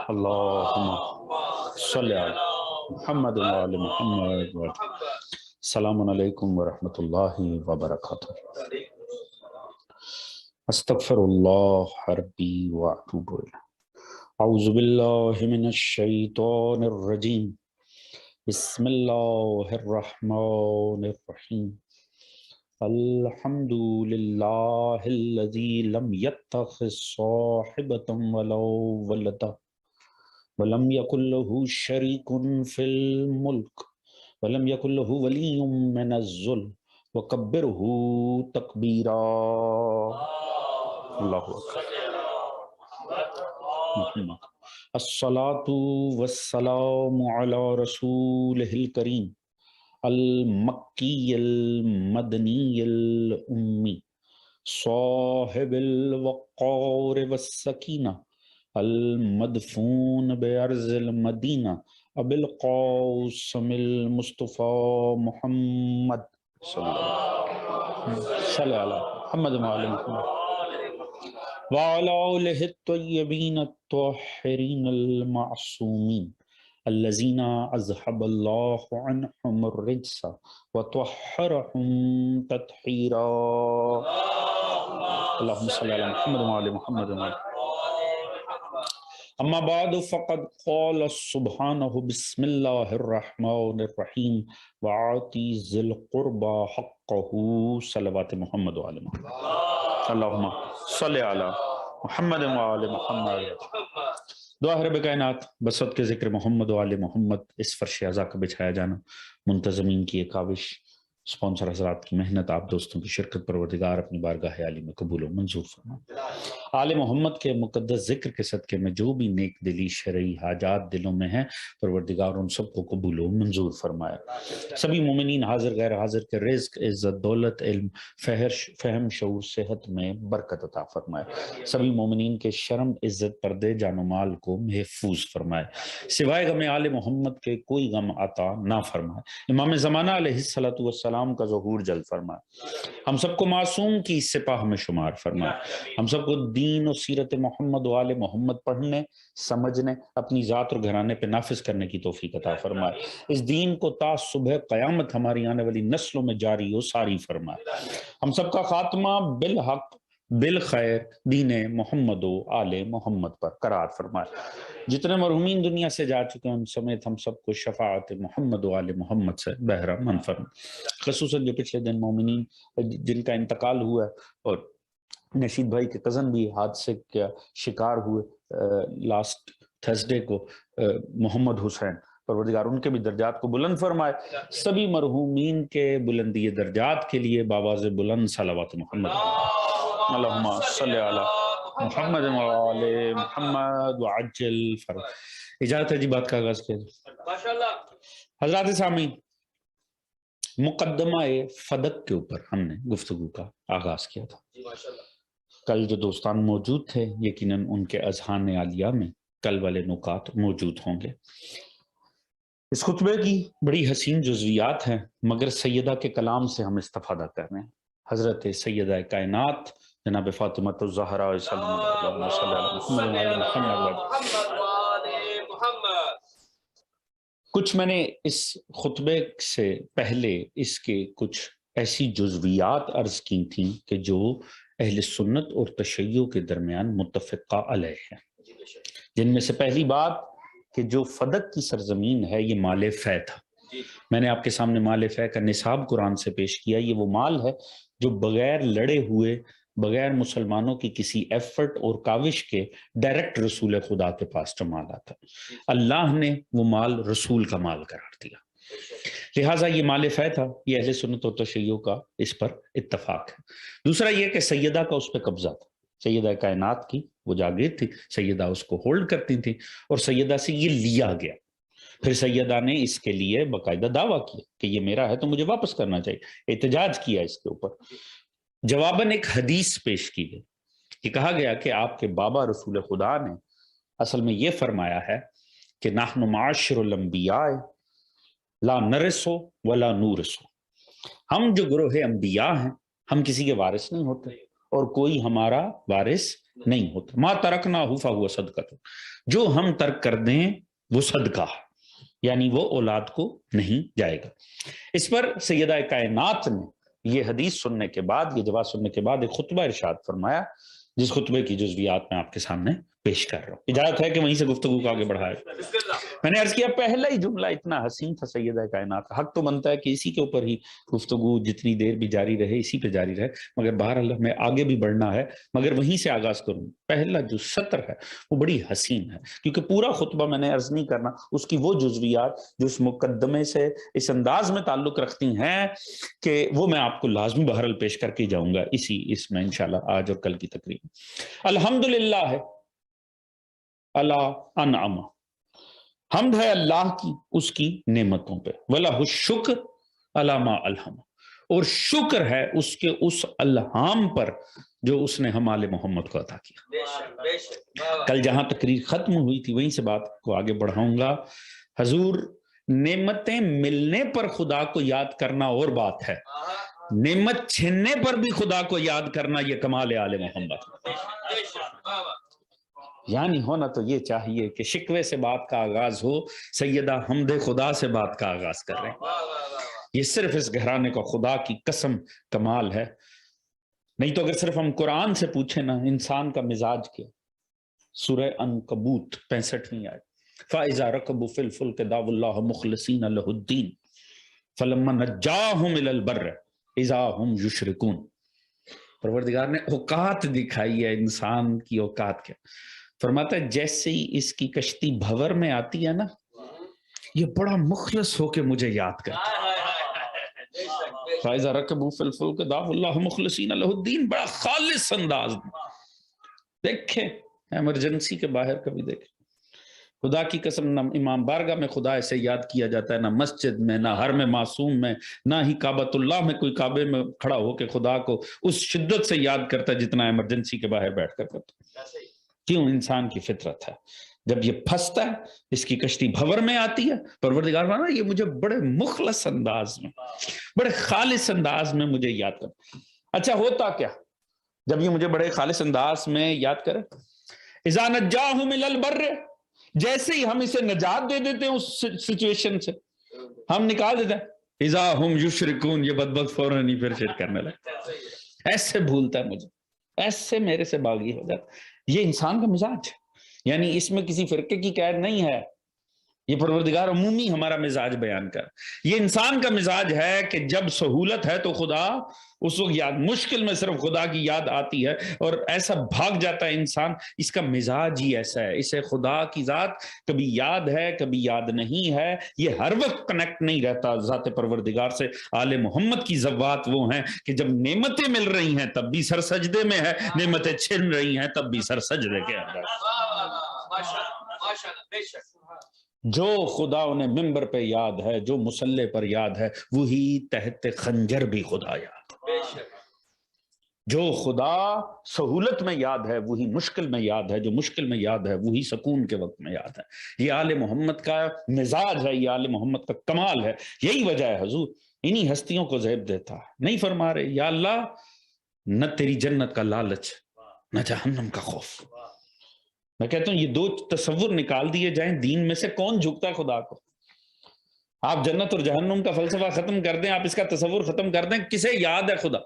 اللہم صلی علی محمد وعلی محمد. السلام علیکم ورحمۃ اللہ وبرکاتہ. استغفر اللہ ربی واتوب الیہ. اعوذ باللہ من الشیطان الرجیم. بسم اللہ الرحمن الرحیم. الحمد للہ الذی لم یتخذ صاحبۃ ولا ولدا ولم یکن لہ شریک فی الملک ولم یکن لہ ولی من الذل وکبرہ تکبیرا. اللہ اکبر. الصلاۃ والسلام علی رسولہ الکریم المکی المدنی الامی صاحب الوقار والسکینہ المدفون بارض المدینہ ابی القاسم المصطفیٰ محمد صلی اللہ محمد وعلی محمد وعلی آلہ الطیبین الطاہرین المعصومین الذین اذھب اللہ عنہم الرجس وطہرہم تطہیرا. اللہم صلی علی محمد وعلی محمد وعلی. اما بعد فقد قال سبحانہ بسم اللہ الرحمن الرحیم وآتی ذی القربى حقہ صلوات محمد وعلی محمد. اللہم صلی علی محمد وعلی محمد. دعا ہے رب کائنات بسط کے ذکر محمد وعلی محمد اس فرش عزا کا بچھایا جانا، منتظمین کی ایک کاوش، سپانسر حضرات کی محنت، آپ دوستوں کی شرکت، پروردگار اپنی بارگاہ عالی میں قبول و منظور فرما. آل محمد کے مقدس ذکر کے صدقے میں جو بھی نیک دلی شرعی حاجات دلوں میں ہیں پروردگار ان سب کو قبول و منظور فرمائے. سبھی مومنین حاضر غیر حاضر کے رزق، عزت، دولت، علم، فہم، شعور، صحت میں برکت عطا فرمائے. سبھی مومنین کے شرم، عزت، پردے، جان و مال کو محفوظ فرمائے. سوائے غم آل محمد کے کوئی غم عطا نہ فرمائے. امام زمانہ علیہ السلام کا ظہور جلد فرمائے. ہم سب کو معصوم کی سپاہ میں شمار فرمائے. ہم سب کو دین و سیرت محمد و آل محمد پڑھنے، سمجھنے، اپنی ذات اور گھرانے پہ نافذ کرنے کی توفیق عطا فرمائے. اس دین کو تا صبح قیامت ہماری آنے والی نسلوں میں جاری و ساری فرمائے. ہم سب کا خاتمہ بالحق بالخیر دین محمد و آل محمد پر قرار فرمائے. جتنے مرحومین دنیا سے جا چکے ہیں ان سمیت ہم سب کو شفاعت محمد و آل محمد سے بہرہ من فرمائے. خصوصاً جو پچھلے دن مومنین جن کا انتقال ہوا ہے، اور نشید بھائی کے کزن بھی حادثے کا شکار ہوئے لاسٹ تھرسڈے کو، محمد حسین، پروردگار ان کے بھی درجات کو بلند فرمائے. سبھی مرحومین کے بلندی درجات کے لیے بآواز بلند صلوات محمد اللہم صلی علی محمد وعلی محمد وعجل فرج. اجازت ہے جی بات کا آغاز کیا جائے. حضرات سامعین، مقدمہ فدق کے اوپر ہم نے گفتگو کا آغاز کیا تھا. کل جو دوستان موجود تھے یقیناً ان کے اذہان عالیہ میں کل والے نکات موجود ہوں گے. اس خطبے کی بڑی حسین جزویات ہیں مگر سیدہ کے کلام سے ہم استفادہ کر رہے ہیں. حضرت سیدہ کائنات جناب فاطمہ الزہرا صلی اللہ علیہ وسلم. کچھ میں نے اس خطبے سے پہلے اس کے کچھ ایسی جزویات عرض کی تھیں کہ جو اہل سنت اور تشیع کے درمیان متفقہ علیہ ہیں، جن میں سے پہلی بات کہ جو فدق کی سرزمین ہے یہ مال فے تھا. میں نے آپ کے سامنے مال فے کا نصاب قرآن سے پیش کیا. یہ وہ مال ہے جو بغیر لڑے ہوئے، بغیر مسلمانوں کی کسی ایفرٹ اور کاوش کے ڈائریکٹ رسول خدا کے پاس جمع آتا. اللہ نے وہ مال رسول کا مال قرار دیا، لہٰذا یہ مال فے تھا. یہ اہل سنت و تشیع کا اس پر اتفاق ہے. دوسرا یہ کہ سیدہ کا اس پہ قبضہ تھا. سیدہ کائنات کی وہ جاگیر تھی، سیدہ اس کو ہولڈ کرتی تھی اور سیدہ سے یہ لیا گیا. پھر سیدہ نے اس کے لیے باقاعدہ دعویٰ کیا کہ یہ میرا ہے تو مجھے واپس کرنا چاہیے. احتجاج کیا اس کے اوپر. جواباً ایک حدیث پیش کی گئی کہ کہا گیا کہ آپ کے بابا رسول خدا نے اصل میں یہ فرمایا ہے کہ نحن معاشر الانبیاء لا نرثو ولا نورثو. ہم جو گروہ انبیاء ہیں ہم کسی کے وارث نہیں ہوتے اور کوئی ہمارا وارث نہیں ہوتا. ما ترکنا فہو صدقۃ، جو ہم ترک کر دیں وہ صدقہ، یعنی وہ اولاد کو نہیں جائے گا. اس پر سیدہ کائنات نے یہ حدیث سننے کے بعد، یہ جواب سننے کے بعد ایک خطبہ ارشاد فرمایا، جس خطبے کی جزویات میں آپ کے سامنے پیش کر رہا ہوں. اجازت ہے کہ وہیں سے گفتگو کو آگے بڑھائے. میں نے عرض کیا پہلا ہی جملہ اتنا حسین تھا سیدہ کائنات، حق تو بنتا ہے کہ اسی کے اوپر ہی گفتگو جتنی دیر بھی جاری رہے اسی پہ جاری رہے، مگر بہرحال ہمیں آگے بھی بڑھنا ہے، مگر وہیں سے آغاز کروں. پہلا جو سطر ہے وہ بڑی حسین ہے، کیونکہ پورا خطبہ میں نے عرض نہیں کرنا، اس کی وہ جزویات جو اس مقدمے سے اس انداز میں تعلق رکھتی ہیں کہ وہ میں آپ کو لازمی بہرحال پیش کر کے جاؤں گا اس میں انشاءاللہ آج اور کل کی تقریب. الحمدللہ ہے اللہ انعم، حمد ہے اللہ کی اس کی نعمتوں پہ، وَلَهُ الشُّكْرُ عَلَى مَا أَلْهَمَ، اور شکر ہے اس کے اس الہام پر جو اس نے ہم آل محمد کو عطا کیا. کل جہاں تقریر ختم ہوئی تھی وہیں سے بات کو آگے بڑھاؤں گا. حضور نعمتیں ملنے پر خدا کو یاد کرنا اور بات ہے، نعمت چھننے پر بھی خدا کو یاد کرنا یہ کمال آل محمد. یعنی ہونا تو یہ چاہیے کہ شکوے سے بات کا آغاز ہو، سیدہ حمد خدا سے بات کا آغاز کر رہے ہیں. یہ صرف اس گھرانے کا خدا کی قسم کمال ہے. نہیں تو اگر صرف ہم قرآن سے پوچھیں نا انسان کا مزاج کیا، سورہ عنکبوت 65 آیت، فَإِذَا رَكَبُوا فِي الْفُلْكِ دَعَوُا اللَّهَ مُخْلِصِينَ لَهُ الدِّينَ فَلَمَّا نَجَّاهُمْ إِلَى الْبَرِّ إِذَا هُمْ يُشْرِكُونَ. پروردگار نے اوقات دکھائی ہے انسان کی اوقات کیا. فرماتا ہے جیسے ہی اس کی کشتی بھور میں آتی ہے نا، یہ بڑا مخلص ہو کے مجھے یاد کرتا ہے. فَإِذَا رَكَبُوا فِي الْفُلْكِ دَعَوُا اللَّهَ مُخْلِصِينَ لَهُ الدِّينَ، بڑا خالص انداز میں. دیکھیں ایمرجنسی کے باہر کبھی دیکھیں، خدا کی قسم نہ امام بارگاہ میں خدا ایسے یاد کیا جاتا ہے، نہ مسجد میں، نہ حرم معصوم میں، نہ ہی کعبۃ اللہ میں کوئی کعبے میں کھڑا ہو کے خدا کو اس شدت سے یاد کرتا ہے جتنا ایمرجنسی کے باہر بیٹھ کر کرتا ہے. کیوں؟ انسان کی فطرت ہے. جب یہ پھنستا ہے، اس کی کشتی بھور میں آتی ہے، پروردگار فرماتا ہے یہ مجھے بڑے مخلص انداز میں، بڑے خالص انداز میں مجھے یاد کرتا. اچھا ہوتا کیا جب یہ مجھے بڑے خالص انداز میں یاد کرے؟ اذا نجاہم الی البر، جیسے ہی ہم اسے نجات دے دیتے ہیں اس سچویشن سے، ہم نکال دیتے ہیں، اذا ہم یشرکون، یہ بدبخت فوراً ہی پھر شرک کرنے لگتا ہے. ایسے بھولتا ہے مجھے، ایسے میرے سے باغی ہو جاتا. یہ انسان کا مزاج ہے، یعنی اس میں کسی فرقے کی قید نہیں ہے، یہ پروردگار عمومی ہمارا مزاج بیان کر. یہ انسان کا مزاج ہے کہ جب سہولت ہے تو خدا اس وقت یاد، مشکل میں صرف خدا کی یاد آتی ہے اور ایسا بھاگ جاتا ہے انسان. اس کا مزاج ہی ایسا ہے، اسے خدا کی ذات کبھی یاد ہے کبھی یاد نہیں ہے، یہ ہر وقت کنیکٹ نہیں رہتا ذات پروردگار سے. آل محمد کی ذوات وہ ہیں کہ جب نعمتیں مل رہی ہیں تب بھی سر سجدے میں ہے، نعمتیں چھن رہی ہیں تب بھی سر سجدے کے اندر. جو خدا انہیں ممبر پہ یاد ہے، جو مصلی پر یاد ہے، وہی تحت خنجر بھی خدا یاد. جو خدا سہولت میں یاد ہے وہی مشکل میں یاد ہے، جو مشکل میں یاد ہے وہی سکون کے وقت میں یاد ہے. یہ آل محمد کا مزاج ہے، یہ آل محمد کا کمال ہے. یہی وجہ ہے حضور انہی ہستیوں کو زیب دیتا ہے. نہیں فرما رہے یا اللہ نہ تیری جنت کا لالچ نہ جہنم کا خوف. میں کہتا ہوں یہ دو تصور نکال دیے جائیں دین میں سے، کون جھکتا ہے خدا کو؟ آپ جنت اور جہنم کا فلسفہ ختم کر دیں، آپ اس کا تصور ختم کر دیں، کسے یاد ہے خدا؟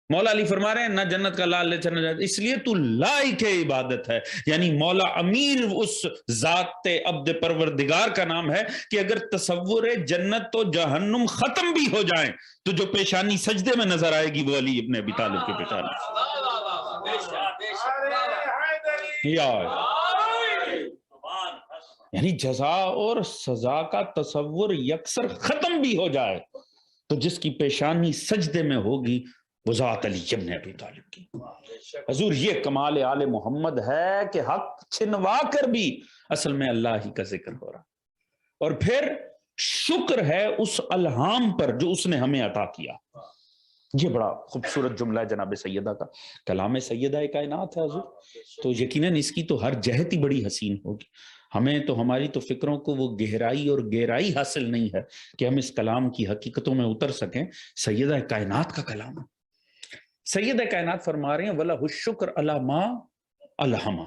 مولا علی فرما رہے ہیں نہ جنت کا لالچ نہ جنت، اس لیے تو لائق عبادت ہے. یعنی مولا امیر اس ذات عبد پروردگار کا نام ہے کہ اگر تصور جنت و جہنم ختم بھی ہو جائیں تو جو پیشانی سجدے میں نظر آئے گی وہ علی ابن ابی طالب کی پیشانی. یعنی جزا اور سزا کا تصور یکسر ختم بھی ہو جائے تو جس کی پیشانی سجدے میں ہوگی وہ ذات علی ابن ابی طالب کی. حضور یہ کمال آل محمد ہے کہ حق چھنوا کر بھی اصل میں اللہ ہی کا ذکر ہو رہا، اور پھر شکر ہے اس الہام پر جو اس نے ہمیں عطا کیا. یہ بڑا خوبصورت جملہ ہے جناب سیدہ کا، کلام سیدہ کائنات ہے حضور. تو یقیناً اس کی تو ہر جہت ہی بڑی حسین ہوگی. ہمیں تو ہماری تو فکروں کو وہ گہرائی اور گہرائی حاصل نہیں ہے کہ ہم اس کلام کی حقیقتوں میں اتر سکیں. سیدہ کائنات کا کلام ہے. سیدہ کائنات فرما رہے ہیں وَلَهُ الشُّكْرُ عَلَى مَا الہما،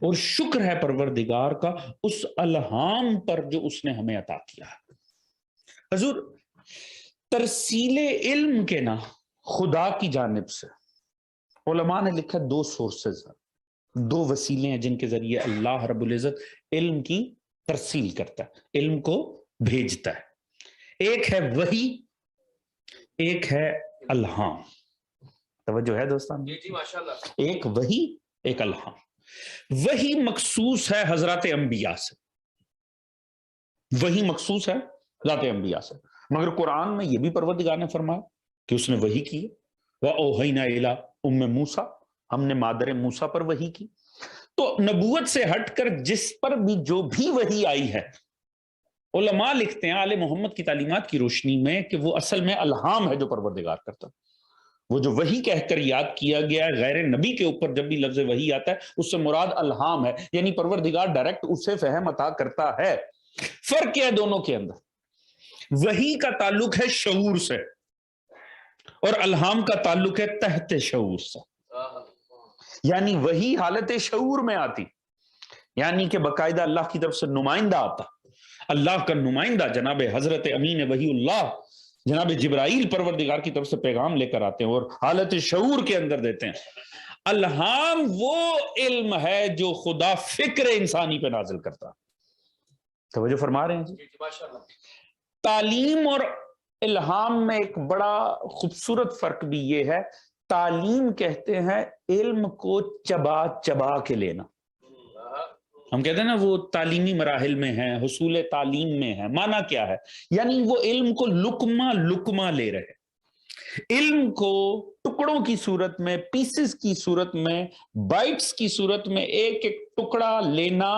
اور شکر ہے پروردگار کا اس الہام پر جو اس نے ہمیں عطا کیا ہے۔ حضور ترسیل علم کے نا خدا کی جانب سے علماء نے لکھا دو سورسز ہیں، دو وسیلے ہیں جن کے ذریعے اللہ رب العزت علم کی ترسیل کرتا ہے، علم کو بھیجتا ہے۔ ایک ہے وحی، ایک ہے الہام۔ توجہ ہے دوستان؟ جی ماشاءاللہ۔ ایک وحی، ایک الہام۔ وحی مخصوص ہے حضرات انبیاء سے، وحی مخصوص ہے ذات انبیاء سے، مگر قرآن میں یہ بھی پروردگار نے فرمایا کہ اس نے وحی کی ہے، وَأَوْحَيْنَا إِلَىٰ أُمِّ مُوسَىٰ، ہم نے مادر موسیٰ پر وحی کی۔ تو نبوت سے ہٹ کر جس پر بھی جو بھی وحی آئی ہے، علماء لکھتے ہیں آل محمد کی تعلیمات کی روشنی میں کہ وہ اصل میں الہام ہے جو پروردگار کرتا ہے۔ وہ جو وحی کہہ کر یاد کیا گیا ہے، غیر نبی کے اوپر جب بھی لفظ وحی آتا ہے اس سے مراد الہام ہے، یعنی پروردگار ڈائریکٹ اسے فہم عطا کرتا ہے۔ فرق کیا ہے دونوں کے اندر؟ وحی کا تعلق ہے شعور سے اور الہام کا تعلق ہے تحت شعور سے، یعنی وحی حالت شعور میں آتی، یعنی کہ باقاعدہ اللہ کی طرف سے نمائندہ آتا، اللہ کا نمائندہ جناب حضرت امین وحی اللہ جناب جبرائیل پروردگار کی طرف سے پیغام لے کر آتے ہیں اور حالت شعور کے اندر دیتے ہیں۔ الہام وہ علم ہے جو خدا فکر انسانی پہ نازل کرتا۔ توجہ فرما رہے ہیں جی؟ تعلیم اور الہام میں ایک بڑا خوبصورت فرق بھی یہ ہے، تعلیم کہتے ہیں علم کو چبا چبا کے لینا۔ ہم کہتے ہیں نا وہ تعلیمی مراحل میں ہیں، حصول تعلیم میں ہے، معنی کیا ہے؟ یعنی وہ علم کو لقمہ لقمہ لے رہے، علم کو ٹکڑوں کی صورت میں، پیسز کی صورت میں، بائٹس کی صورت میں ایک ایک ٹکڑا لینا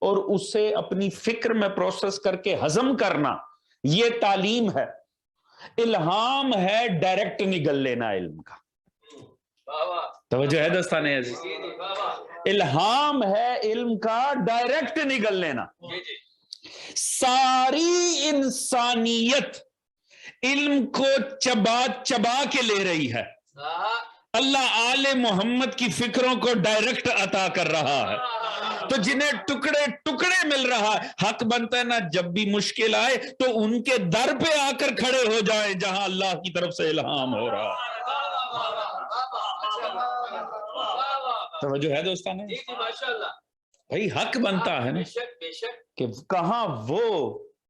اور اسے اپنی فکر میں پروسیس کر کے ہضم کرنا، یہ تعلیم ہے۔ الہام ہے ڈائریکٹ نگل لینا علم کا۔ توجہ ہے دوستان عزیز؟ الہام ہے علم کا ڈائریکٹ نگل لینا۔ ساری انسانیت علم کو چبا چبا کے لے رہی ہے، اللہ آل محمد کی فکروں کو ڈائریکٹ عطا کر رہا ہے، تو جنہیں ٹکڑے ٹکڑے مل رہا ہے، حق بنتا ہے نا جب بھی مشکل آئے تو ان کے در پہ آ کر کھڑے ہو جائیں جہاں اللہ کی طرف سے الہام ہو رہا ہے۔ توجہ ہے دوستان؟ بھائی حق بنتا ہے نا کہ کہاں وہ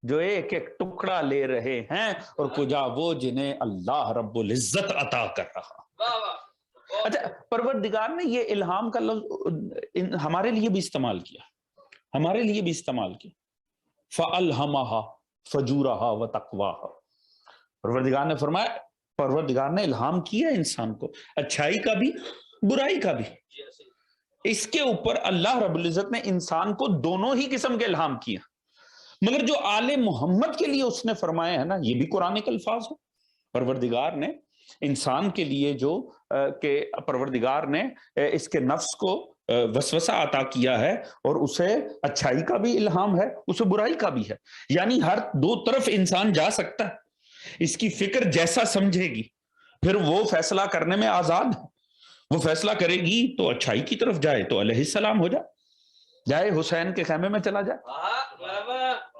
جو ایک ایک ٹکڑا لے رہے ہیں اور کجا وہ جنہیں اللہ رب العزت عطا کر رہا۔ اچھا پروردگار نے یہ الہام کا لفظ ہمارے لیے بھی استعمال کیا، ہمارے لیے بھی استعمال کیا، فَأَلْهَمَهَا فَجُورَهَا وَتَقْوَاهَا۔ پروردگار نے فرمایا، پروردگار نے الہام کیا انسان کو اچھائی کا بھی برائی کا بھی۔ اس کے اوپر اللہ رب العزت نے انسان کو دونوں ہی قسم کے الہام کیا، مگر جو آل محمد کے لیے اس نے فرمایا ہے نا، یہ بھی قرآن کے الفاظ ہو۔ پروردگار نے انسان کے لیے جو کہ پروردگار نے اس کے نفس کو وسوسہ عطا کیا ہے اور اسے اچھائی کا بھی الہام ہے، اسے برائی کا بھی ہے، یعنی ہر دو طرف انسان جا سکتا ہے، اس کی فکر جیسا سمجھے گی پھر وہ فیصلہ کرنے میں آزاد ہے۔ وہ فیصلہ کرے گی تو اچھائی کی طرف جائے تو علیہ السلام ہو جائے حسین کے خیمے میں چلا جائے،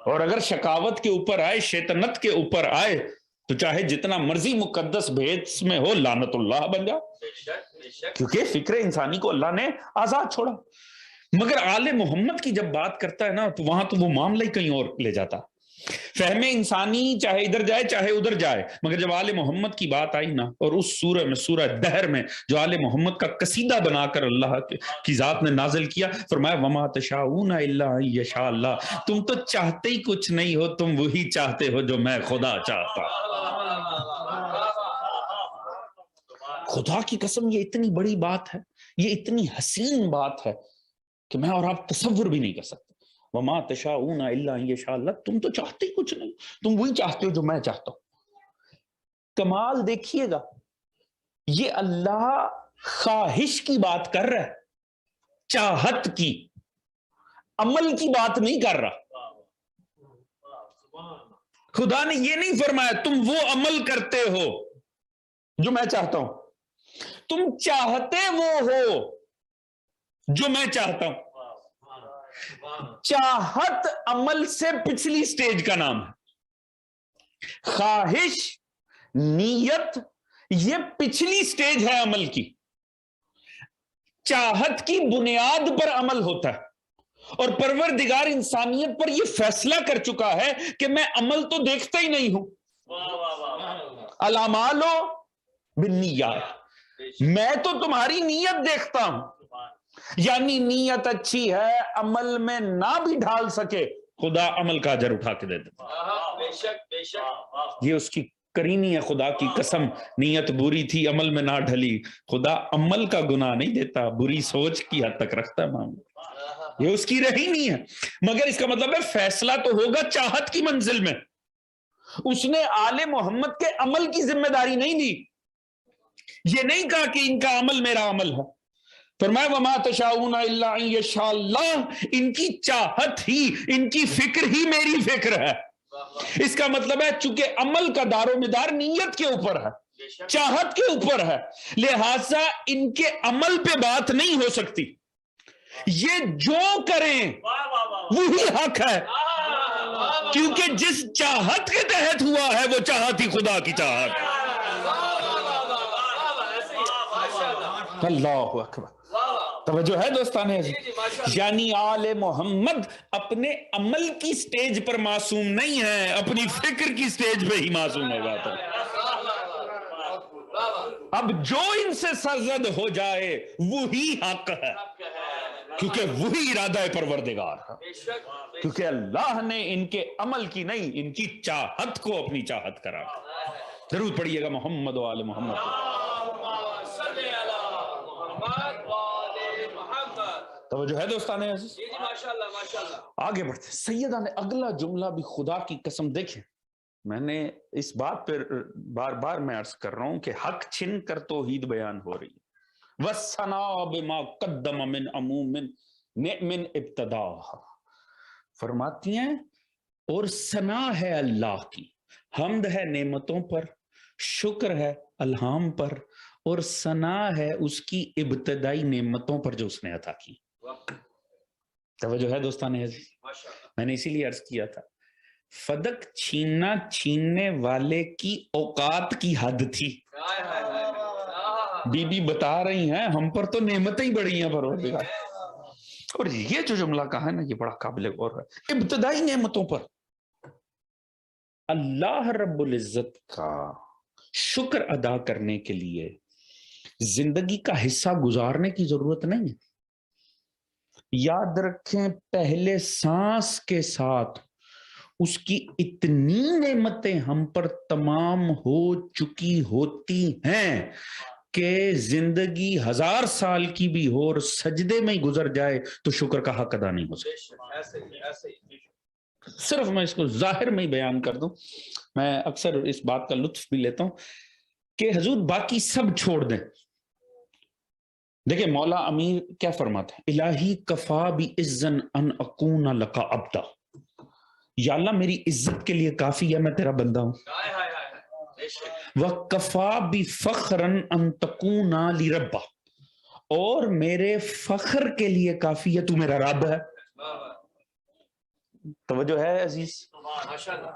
اور اگر شقاوت کے اوپر آئے، شیطنت کے اوپر آئے تو چاہے جتنا مرضی مقدس بھیس میں ہو لعنت اللہ بن جائے، کیونکہ فکر انسانی کو اللہ نے آزاد چھوڑا۔ مگر آل محمد کی جب بات کرتا ہے نا تو وہاں تو وہ معاملہ ہی کہیں اور لے جاتا، فہم انسانی چاہے ادھر جائے چاہے ادھر جائے، مگر جب آل محمد کی بات آئی نا، اور اس سورہ میں، سورہ دہر میں جو آل محمد کا قصیدہ بنا کر اللہ کی ذات نے نازل کیا، فرمایا وَمَا تَشَاءُونَ إِلَّا أَن يَشَاءَ اللَّهُ، تم تو چاہتے ہی کچھ نہیں ہو، تم وہی چاہتے ہو جو میں خدا چاہتا۔ خدا کی قسم یہ اتنی بڑی بات ہے، یہ اتنی حسین بات ہے کہ میں اور آپ تصور بھی نہیں کر سکتے۔ وَمَا تَشَاءُونَ إِلَّا أَن يَشَاءَ اللَّهُ، تم تو چاہتے ہی کچھ نہیں، تم وہی چاہتے ہو جو میں چاہتا ہوں۔ کمال دیکھیے گا، یہ اللہ خواہش کی بات کر رہا ہے، چاہت کی، عمل کی بات نہیں کر رہا۔ خدا نے یہ نہیں فرمایا تم وہ عمل کرتے ہو جو میں چاہتا ہوں، تم چاہتے وہ ہو جو میں چاہتا ہوں. چاہت عمل سے پچھلی سٹیج کا نام ہے. خواہش، نیت، یہ پچھلی سٹیج ہے عمل کی. چاہت کی بنیاد پر عمل ہوتا ہے، اور پروردگار انسانیت پر یہ فیصلہ کر چکا ہے کہ میں عمل تو دیکھتا ہی نہیں ہوں. الاعمال بالنیات، میں تو تمہاری نیت دیکھتا ہوں. یعنی نیت اچھی ہے، عمل میں نہ بھی ڈھال سکے خدا عمل کا اجر اٹھا کے دے دیتا. یہ اس کی کرینی ہے. خدا کی قسم، نیت بری تھی، عمل میں نہ ڈھلی، خدا عمل کا گناہ نہیں دیتا، بری سوچ کی حد تک رکھتا ہے معاملہ. یہ اس کی رہی نہیں ہے. مگر اس کا مطلب ہے فیصلہ تو ہوگا چاہت کی منزل میں. اس نے آل محمد کے عمل کی ذمہ داری نہیں دی. یہ نہیں کہا کہ ان کا عمل میرا عمل ہے. فرمایا وما تشاؤون الا ان یشاء اللہ، ان کی چاہت ہی، ان کی فکر ہی میری فکر ہے. اس کا مطلب ہے چونکہ عمل کا دار و مدار نیت کے اوپر ہے، چاہت کے اوپر ہے، لہذا ان کے عمل پہ بات نہیں ہو سکتی. یہ جو کریں وہی حق ہے، کیونکہ جس چاہت کے تحت ہوا ہے وہ چاہت ہی خدا کی چاہت. اللہ اکبر. توجہ ہے دوستانے عزیز؟ یعنی آل محمد اپنے عمل کی سٹیج پر معصوم نہیں ہے، اپنی فکر کی سٹیج پہ ہی معصوم ہو جاتا ہے. اب جو ان سے سرزد ہو جائے وہی حق ہے، کیونکہ وہی ارادہ پروردگار ہے. کیونکہ اللہ نے ان کے عمل کی نہیں، ان کی چاہت کو اپنی چاہت کرا. درود پڑھیے گا محمد و آل محمد. توجہ ہے دوستانے عزیز؟ آگے بڑھتے. سیدہ نے اگلا جملہ بھی خدا کی قسم دیکھیں، میں نے اس بات پر بار بار میں عرض کر رہا ہوں کہ حق چھن کر توحید بیان ہو رہی ہے. وَالثَّنَاءُ بِمَا قَدَّمَ مِنْ عَمُومٍ نِعْمٍ ابتداء. فرماتی ہیں اور ثنا ہے اللہ کی، حمد ہے نعمتوں پر، شکر ہے الہام پر، اور ثنا ہے اس کی ابتدائی نعمتوں پر جو اس نے عطا کی. توجہ ہے دوستان عزیز؟ میں نے اسی لیے عرض کیا تھا فدق چھیننا چھیننے والے کی اوقات کی حد تھی. بی بی بتا رہی ہیں ہم پر تو نعمتیں ہی بڑی ہیں پروردگار. اور یہ جو جملہ کہا ہے نا، یہ بڑا قابل غور ہے. ابتدائی نعمتوں پر اللہ رب العزت کا شکر ادا کرنے کے لیے زندگی کا حصہ گزارنے کی ضرورت نہیں ہے. یاد رکھیں پہلے سانس کے ساتھ اس کی اتنی نعمتیں ہم پر تمام ہو چکی ہوتی ہیں کہ زندگی 1000 سال کی بھی ہو اور سجدے میں ہی گزر جائے تو شکر کا حق ادا نہیں ہو سکتا. صرف میں اس کو ظاہر میں ہی بیان کر دوں. میں اکثر اس بات کا لطف بھی لیتا ہوں کہ حضور باقی سب چھوڑ دیں. دیکھیں مولا امیر کیا فرماتے ہیں، الہی کفا بی اذن ان اکون لک عبدا. یا اللہ میری عزت کے لیے کافی ہے میں تیرا بندہ ہوں. وَكَفَى بِفَخْرًا أَن تَكُونَ لِرَبَّ، اور میرے فخر کے لیے کافی ہے تو میرا رب ہے. توجہ ہے عزیز؟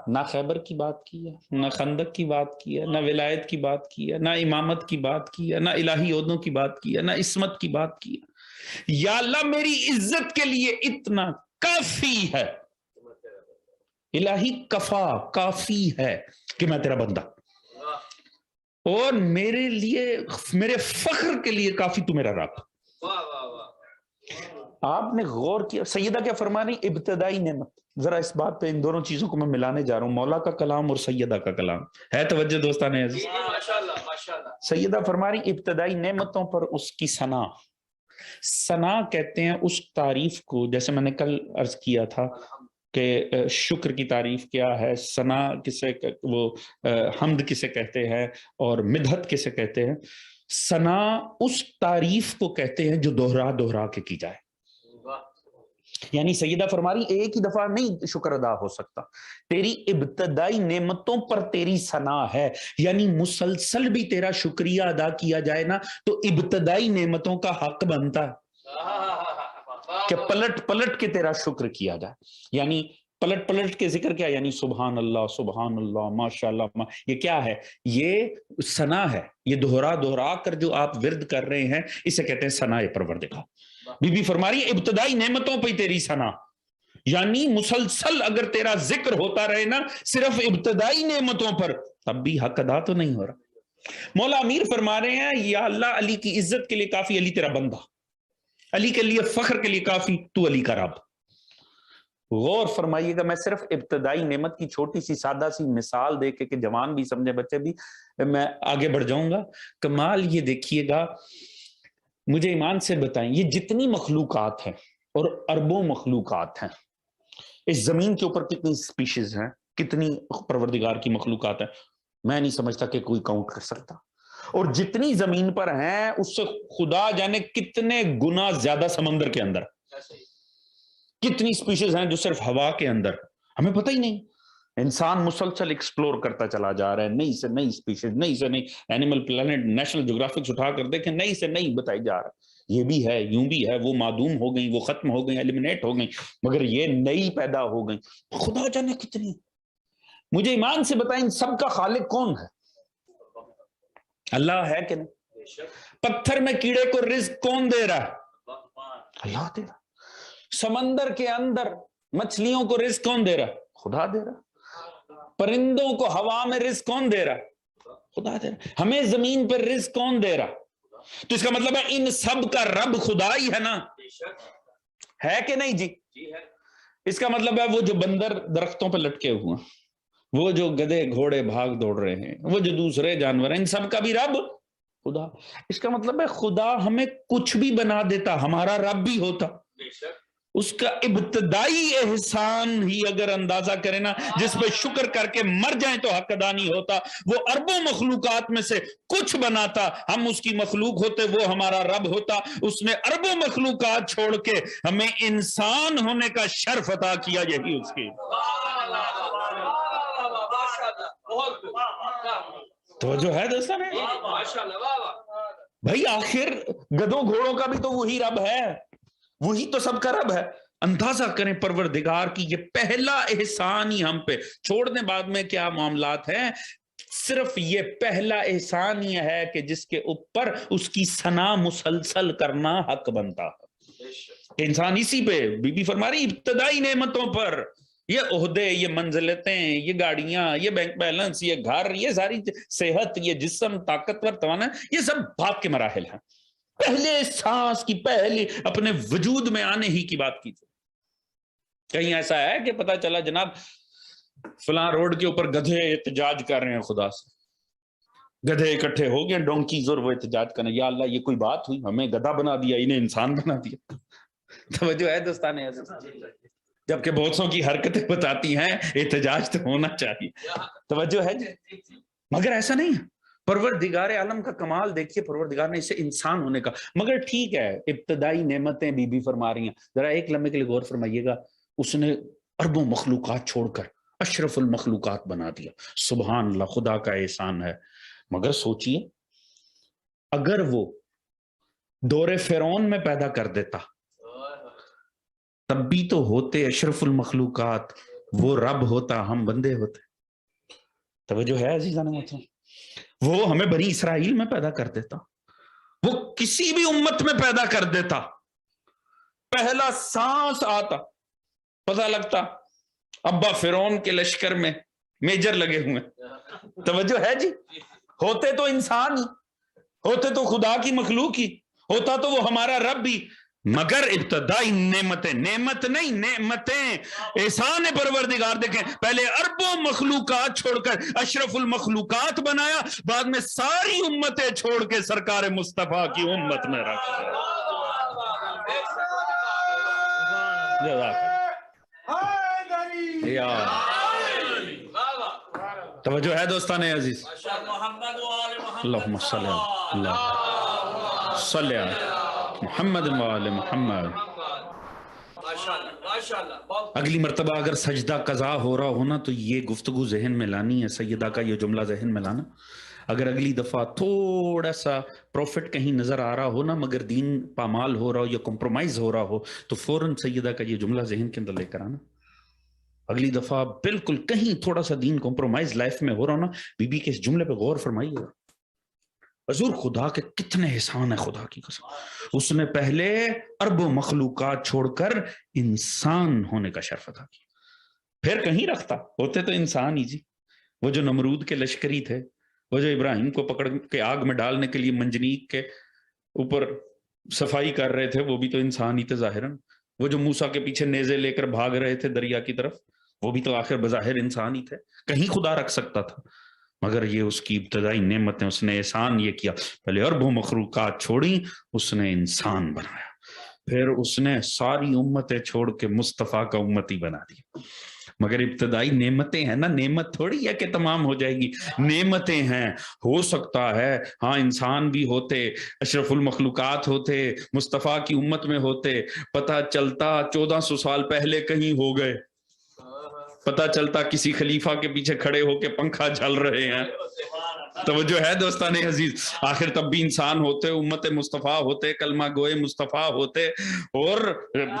نہ خیبر کی بات کی ہے، نہ خندق کی بات کی ہے، نہ ولایت کی بات کی ہے، نہ امامت کی بات کی ہے، نہ الہی عہدوں کی بات کی ہے، نہ عصمت کی بات کی ہے. یا اللہ میری عزت کے لیے اتنا کافی ہے. الہی کفا کافی ہے کہ میں تیرا بندہ، اور میرے لیے میرے فخر کے لیے کافی تو میرا رب. آپ نے غور کیا سیدہ کیا فرما رہی؟ ابتدائی نعمت. ذرا اس بات پہ ان دونوں چیزوں کو میں ملانے جا رہا ہوں، مولا کا کلام اور سیدہ کا کلام ہے. توجہ دوستان عزیز؟ سیدہ فرما رہی ابتدائی نعمتوں پر اس کی ثنا. ثنا کہتے ہیں اس تعریف کو، جیسے میں نے کل عرض کیا تھا کہ شکر کی تعریف کیا ہے، ثنا کسے، وہ حمد کسے کہتے ہیں اور مدحت کسے کہتے ہیں. ثنا اس تعریف کو کہتے ہیں جو دوہرا دوہرا کے کی جائے. یعنی سیدہ فرما رہی ایک ہی دفعہ نہیں شکر ادا ہو سکتا، تیری ابتدائی نعمتوں پر تیری ثنا ہے. یعنی مسلسل بھی تیرا شکریہ ادا کیا جائے نا تو ابتدائی نعمتوں کا حق بنتا ہے. کہ پلٹ پلٹ کے تیرا شکر کیا جائے. یعنی پلٹ پلٹ کے ذکر کیا؟ یعنی سبحان اللہ ماشاءاللہ. یہ کیا ہے؟ یہ ثنا ہے. یہ دہرا دہرا کر جو آپ ورد کر رہے ہیں اسے کہتے ہیں ثنا پروردگار. بی بی فرما رہی ہے ابتدائی نعمتوں پہ تیری ثنا. یعنی مسلسل اگر تیرا ذکر ہوتا رہے نا صرف ابتدائی نعمتوں پر, تب بھی حق ادا تو نہیں ہو رہا. مولا امیر فرما رہے ہیں یا اللہ علی کی عزت کے لیے کافی, علی تیرا بندہ, علی کے لیے فخر کے لیے کافی, تو علی کا رب. غور فرمائیے گا, میں صرف ابتدائی نعمت کی چھوٹی سی سادہ سی مثال دے کے کہ جوان بھی سمجھے بچے بھی, میں آگے بڑھ جاؤں گا. کمال یہ دیکھیے گا, مجھے ایمان سے بتائیں یہ جتنی مخلوقات ہیں اور اربوں مخلوقات ہیں اس زمین کے اوپر, کتنی سپیشیز ہیں, کتنی پروردگار کی مخلوقات ہیں, میں نہیں سمجھتا کہ کوئی کاؤنٹ کر سکتا. اور جتنی زمین پر ہیں اس سے خدا جانے کتنے گنا زیادہ سمندر کے اندر, کتنی سپیشیز ہیں جو صرف ہوا کے اندر, ہمیں پتہ ہی نہیں. انسان مسلسل ایکسپلور کرتا چلا جا رہا ہے, نئی سے نئی سپیشیز, نئی سے نئی اینیمل پلانٹ, نیشنل جغرافکس اٹھا کر دیکھیں, نئی سے نئی بتائی جا رہا ہے. یہ بھی ہے, یوں بھی ہے, وہ معدوم ہو گئیں, وہ ختم ہو گئیں, ایلیمنیٹ ہو گئیں, مگر یہ نئی پیدا ہو گئیں. خدا جانے کتنی. مجھے ایمان سے بتائیں ان سب کا خالق کون ہے؟ اللہ ہے کہ نہیں؟ پتھر میں کیڑے کو رزق کون دے رہا ہے؟ اللہ دے رہا. سمندر کے اندر مچھلیوں کو رزق کون دے رہا؟ خدا دے رہا. پرندوں کو ہوا میں رزق کون دے رہا؟ خدا دے رہا. ہمیں زمین پر رزق کون دے رہا؟ تو اس کا مطلب ہے ان سب کا رب خدا ہی ہے نا, ہے کہ نہیں جی؟ اس کا مطلب ہے وہ جو بندر درختوں پہ لٹکے ہوئے ہیں, وہ جو گدھے گھوڑے بھاگ دوڑ رہے ہیں, وہ جو دوسرے جانور ہیں, ان سب کا بھی رب خدا. اس کا مطلب ہے خدا ہمیں کچھ بھی بنا دیتا, ہمارا رب بھی ہوتا. اس کا ابتدائی احسان ہی اگر اندازہ کریں نا, جس پہ شکر کر کے مر جائیں تو حق ادا نہیں ہوتا. وہ اربوں مخلوقات میں سے کچھ بناتا, ہم اس کی مخلوق ہوتے, وہ ہمارا رب ہوتا. اس نے اربوں مخلوقات چھوڑ کے ہمیں انسان ہونے کا شرف عطا کیا, یہی اس کی توجہ ہے دوستان. بھائی آخر گدوں گھوڑوں کا بھی تو وہی رب ہے, وہی تو سب کا رب ہے. اندازہ کریں پروردگار کی یہ پہلا احسان ہی ہم پہ, چھوڑنے بعد میں کیا معاملات ہیں, صرف یہ پہلا احسان ہی ہے کہ جس کے اوپر اس کی ثنا مسلسل کرنا حق بنتا ہے. انسان اسی پہ, بی بی فرما رہی ابتدائی نعمتوں پر, یہ عہدے, یہ منزلتیں, یہ گاڑیاں, یہ بینک بیلنس, یہ گھر, یہ ساری صحت, یہ جسم, طاقتور توانائی, یہ سب بعد کے مراحل ہیں. پہلے سانس کی, پہلی اپنے وجود میں آنے ہی کی بات کی تھی. کہیں ایسا ہے کہ پتا چلا جناب فلاں روڈ کے اوپر گدھے احتجاج کر رہے ہیں خدا سے, گدھے اکٹھے ہو گئے, ڈونکیز, اور وہ احتجاج کرنے, یا اللہ یہ کوئی بات ہوئی, ہمیں گدھا بنا دیا, انہیں انسان بنا دیا. توجہ ہے دوستان, جبکہ بہت سو کی حرکتیں بتاتی ہیں احتجاج تو ہونا چاہیے. توجہ ہے جی, مگر ایسا نہیں ہے. پروردگار عالم کا کمال دیکھیے, پروردگار نے اسے انسان ہونے کا, مگر ٹھیک ہے ابتدائی نعمتیں بی بی فرما رہی ہیں, ذرا ایک لمحے کے لیے غور فرمائیے گا, اس نے اربوں مخلوقات چھوڑ کر اشرف المخلوقات بنا دیا. سبحان اللہ, خدا کا احسان ہے. مگر سوچئے اگر وہ دور فرعون میں پیدا کر دیتا تب بھی تو ہوتے اشرف المخلوقات, وہ رب ہوتا, ہم بندے ہوتے. توجہ ہے عزیزان محترم, وہ ہمیں بنی اسرائیل میں پیدا کر دیتا, وہ کسی بھی امت میں پیدا کر دیتا, پہلا سانس آتا پتہ لگتا ابا فرعون کے لشکر میں میجر لگے ہوئے. توجہ ہے جی, ہوتے تو انسان ہی, ہوتے تو خدا کی مخلوق ہی, ہوتا تو وہ ہمارا رب بھی. مگر ابتدائی نعمتیں, نعمت نہیں نعمتیں, احسان پروردگار دیکھیں, پہلے اربوں مخلوقات چھوڑ کر اشرف المخلوقات بنایا, بعد میں ساری امتیں چھوڑ کے سرکار مصطفیٰ کی امت میں رکھا. توجہ ہے دوستان عزیز, اللہم صلی علی محمد و آل محمد. اگلی مرتبہ اگر سجدہ قضا ہو رہا ہونا تو یہ گفتگو ذہن میں لانی ہے, سیدہ کا یہ جملہ ذہن میں لانا. اگر اگلی دفعہ تھوڑا سا پروفٹ کہیں نظر آ رہا ہو نا مگر دین پامال ہو رہا ہو یا کمپرومائز ہو رہا ہو تو فوراً سیدہ کا یہ جملہ ذہن کے اندر لے کر آنا. اگلی دفعہ بالکل کہیں تھوڑا سا دین کمپرومائز لائف میں ہو رہا ہو نا، بی بی کے اس جملے پہ غور فرمائیے گا. حضور خدا کے کتنے احسان ہے، خدا کی قسم. اس نے پہلے ارب و مخلوقات چھوڑ کر انسان ہونے کا شرف ادا کیا. پھر کہیں رکھتا ہوتے تو انسان ہی جی. وہ جو نمرود کے لشکری تھے، وہ جو ابراہیم کو پکڑ کے آگ میں ڈالنے کے لیے منجنیق کے اوپر صفائی کر رہے تھے، وہ بھی تو انسان ہی تھے ظاہراً. وہ جو موسیٰ کے پیچھے نیزے لے کر بھاگ رہے تھے دریا کی طرف، وہ بھی تو آخر بظاہر انسان ہی تھے. کہیں خدا رکھ سکتا تھا، مگر یہ اس کی ابتدائی نعمتیں، اس نے احسان یہ کیا، پہلے اربوں مخلوقات چھوڑی، اس نے انسان بنایا، پھر اس نے ساری امتیں چھوڑ کے مصطفیٰ کا امتی بنا دیا. مگر ابتدائی نعمتیں ہیں نا، نعمت تھوڑی ہے کہ تمام ہو جائے گی، نعمتیں ہیں. ہو سکتا ہے ہاں انسان بھی ہوتے، اشرف المخلوقات ہوتے، مصطفیٰ کی امت میں ہوتے، پتہ چلتا 1400 سال پہلے کہیں ہو گئے، پتہ چلتا کسی خلیفہ کے پیچھے کھڑے ہو کے پنکھا جھل رہے ہیں. توجہ ہے دوستان عزیز؟ آخر تب بھی انسان ہوتے، امت مصطفیٰ ہوتے، کلمہ گوئے مصطفیٰ ہوتے، اور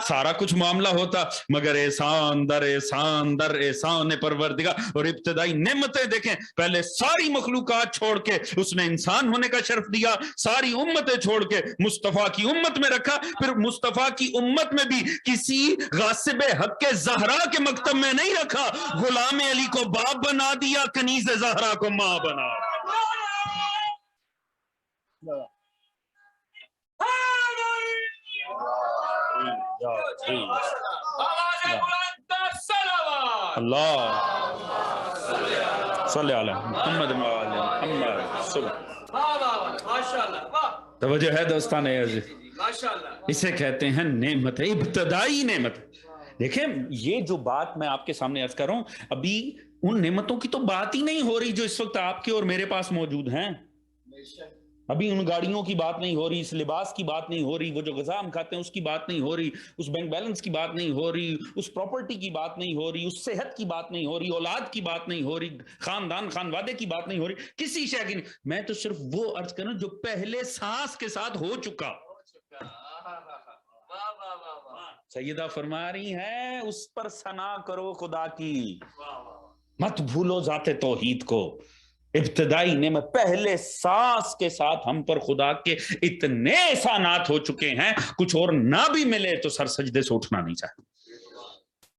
سارا کچھ معاملہ ہوتا. مگر احسان در احسان در احسان پروردگار. اور ابتدائی نعمتیں دیکھیں، پہلے ساری مخلوقات چھوڑ کے اس نے انسان ہونے کا شرف دیا، ساری امتیں چھوڑ کے مصطفیٰ کی امت میں رکھا. پھر مصطفیٰ کی امت میں بھی کسی غاصب حق کے زہرا کے مکتب میں نہیں رکھا، غلام علی کو باپ بنا دیا، کنیز زہرا کو ماں بنا دیا. اللہ صلی علی محمد محمد. توجہ ہے دوستان عزیز؟ اسے کہتے ہیں نعمت، ابتدائی نعمت. دیکھیں یہ جو بات میں آپ کے سامنے عرض کر رہا ہوں، ابھی ان نعمتوں کی تو بات ہی نہیں ہو رہی جو اس وقت آپ کے اور میرے پاس موجود ہیں. ابھی ان گاڑیوں کی بات نہیں ہو رہی، اس لباس کی بات نہیں ہو رہی، وہ جو غذا ہم کھاتے ہیں اس کی بات نہیں ہو رہی، اس بینک بیلنس کی بات نہیں ہو رہی، اس پراپرٹی کی بات نہیں ہو رہی، اس صحت کی بات نہیں ہو رہی، اولاد کی بات نہیں ہو رہی، خاندان خانوادے کی بات نہیں ہو رہی، کسی شے کی نہیں. میں تو صرف وہ عرض کرنا جو پہلے سانس کے ساتھ ہو چکا. سیدہ فرما رہی ہیں اس پر ثنا کرو خدا کی، مت بھولو ذات توحید کو. ابتدائی نعمت، پہلے سانس کے ساتھ ہم پر خدا کے اتنے احسانات ہو چکے ہیں، کچھ اور نہ بھی ملے تو سر سجدے سے اٹھنا نہیں چاہیے،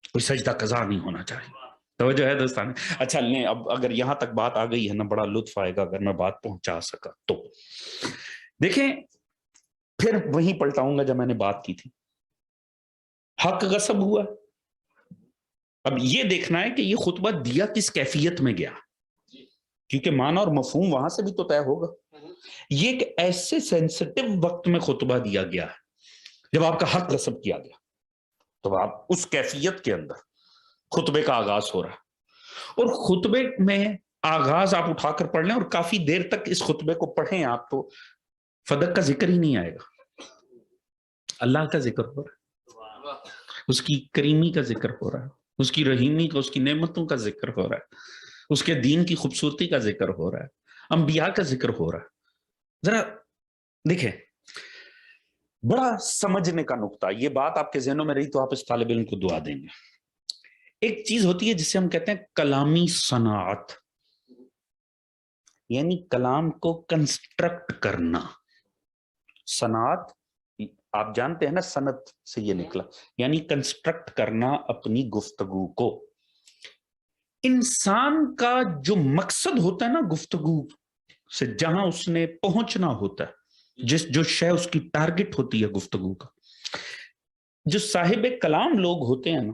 کوئی سجدہ قضا نہیں ہونا چاہیے. توجہ ہے دوستان؟ اچھا لیں، اب اگر یہاں تک بات آ گئی ہے نا، بڑا لطف آئے گا اگر میں بات پہنچا سکا تو. دیکھیں پھر وہیں پلٹاؤں گا جب میں نے بات کی تھی، حق غصب ہوا. اب یہ دیکھنا ہے کہ یہ خطبہ دیا کس کیفیت میں گیا، کیونکہ معنی اور مفہوم وہاں سے بھی تو طے ہوگا. یہ ایک ایسے سینسٹیو وقت میں خطبہ دیا گیا ہے جب آپ کا حق غصب کیا گیا، تو آپ اس کیفیت کے اندر خطبے کا آغاز ہو رہا ہے. اور خطبے میں آغاز آپ اٹھا کر پڑھ لیں اور کافی دیر تک اس خطبے کو پڑھیں آپ، تو فدق کا ذکر ہی نہیں آئے گا، اللہ کا ذکر ہو رہا ہے، اس کی کریمی کا ذکر ہو رہا ہے، اس کی رحیمی کا، اس کی نعمتوں کا ذکر ہو رہا ہے، اس کے دین کی خوبصورتی کا ذکر ہو رہا ہے، انبیاء کا ذکر ہو رہا ہے. ذرا دیکھیں، بڑا سمجھنے کا نقطہ، یہ بات آپ کے ذہنوں میں رہی تو آپ اس طالب علم کو دعا دیں گے. ایک چیز ہوتی ہے جسے ہم کہتے ہیں کلامی صنعت، یعنی کلام کو کنسٹرکٹ کرنا. صنعت آپ جانتے ہیں نا، صنعت سے یہ نکلا، یعنی کنسٹرکٹ کرنا اپنی گفتگو کو. انسان کا جو مقصد ہوتا ہے نا گفتگو سے، جہاں اس نے پہنچنا ہوتا ہے، جو شے اس کی ٹارگٹ ہوتی ہے گفتگو کا، جو صاحب کلام لوگ ہوتے ہیں نا،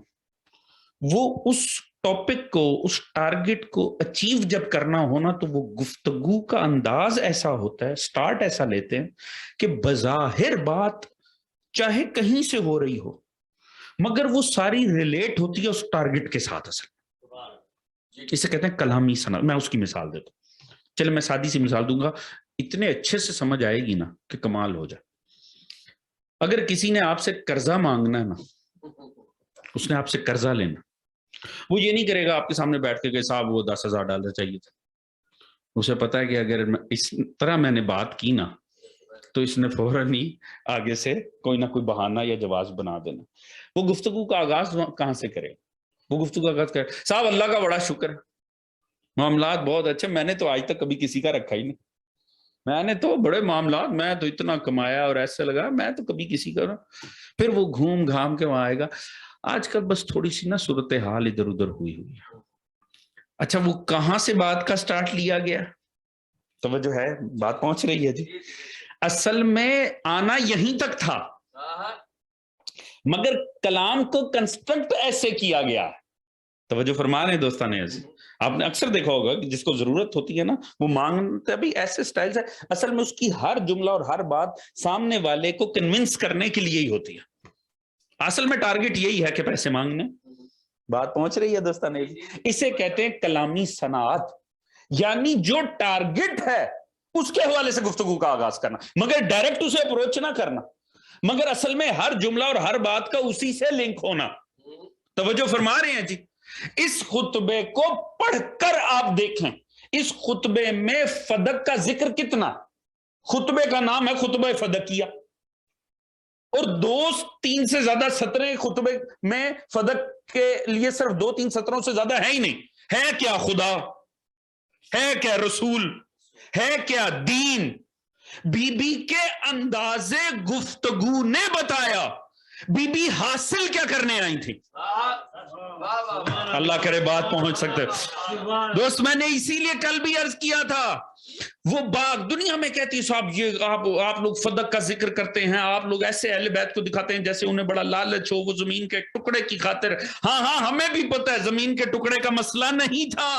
وہ اس ٹاپک کو، اس ٹارگٹ کو اچیو جب کرنا ہونا تو وہ گفتگو کا انداز ایسا ہوتا ہے، سٹارٹ ایسا لیتے ہیں کہ بظاہر بات چاہے کہیں سے ہو رہی ہو مگر وہ ساری ریلیٹ ہوتی ہے اس ٹارگٹ کے ساتھ. اصل اسے کہتے ہیں کلامی صنعت. میں اس کی مثال دیتا ہوں، چلے میں سادی سی مثال دوں گا، اتنے اچھے سے سمجھ آئے گی نا کہ کمال ہو جائے. اگر کسی نے آپ سے قرضہ مانگنا ہے نا، اس نے آپ سے قرضہ لینا، وہ یہ نہیں کرے گا آپ کے سامنے بیٹھ کے کہ صاحب وہ $10,000 چاہیے تھا، اسے پتا ہے کہ اگر اس طرح میں نے بات کی نا تو اس نے فوراً ہی آگے سے کوئی نہ کوئی بہانہ یا جواز بنا دینا. وہ گفتگو کا آغاز کہاں سے کرے؟ وہ گفتگو کا آغاز کرے صاحب اللہ کا بڑا شکر ہے معاملات بہت اچھے، میں نے تو آج تک کبھی کسی کا رکھا ہی نہیں، میں نے تو بڑے معاملات، میں تو اتنا کمایا اور ایسے لگا، میں تو کبھی کسی کا. پھر وہ گھوم گھام کے وہاں آئے گا. آج کل بس تھوڑی سی نا صورتحال ادھر ادھر ہوئی ہے. اچھا وہ کہاں سے بات کا سٹارٹ لیا گیا؟ توجہ ہے، بات پہنچ رہی ہے جی. اصل میں آنا یہیں تک تھا مگر کلام کو کنسٹرکٹ ایسے کیا گیا. توجہ فرما رہے ہیں دوستان عزیز. آپ نے اکثر دیکھا ہوگا کہ جس کو ضرورت ہوتی ہے نا وہ مانگتا بھی ایسے سٹائل سے، اصل میں اس کی ہر جملہ اور ہر بات سامنے والے کو کنونس کرنے کے لیے ہی ہوتی ہے. اصل میں ٹارگٹ یہی ہے کہ پیسے مانگنے. بات پہنچ رہی ہے دوستان عزیز. اسے کہتے ہیں کلامی صنعت، یعنی جو ٹارگٹ ہے اس کے حوالے سے گفتگو کا آغاز کرنا، مگر ڈائریکٹ اسے اپروچ نہ کرنا، مگر اصل میں ہر جملہ اور ہر بات کا اسی سے لنک ہونا. توجہ فرما رہے ہیں جی. اس خطبے کو پڑھ کر آپ دیکھیں، اس خطبے میں فدق کا ذکر کتنا. خطبے کا نام ہے خطبہ فدقیہ، اور 2-3 سے زیادہ سطریں خطبے میں فدق کے لیے صرف 2-3 سطروں سے زیادہ ہے ہی نہیں. ہے کیا خدا، ہے کیا رسول، ہے کیا دین. بی بی کے انداز گفتگو نے بتایا بی بی حاصل کیا کرنے آئی تھی. اللہ کرے بات پہنچ سکتے. دوست میں نے اسی لیے کل بھی عرض کیا تھا، وہ باغ دنیا میں کہتی صاحب یہ آپ لوگ فدق کا ذکر کرتے ہیں، آپ لوگ ایسے اہل بیت کو دکھاتے ہیں جیسے انہیں بڑا لالچ ہو، وہ زمین کے ٹکڑے کی خاطر. ہاں ہمیں بھی پتہ ہے زمین کے ٹکڑے کا مسئلہ نہیں تھا.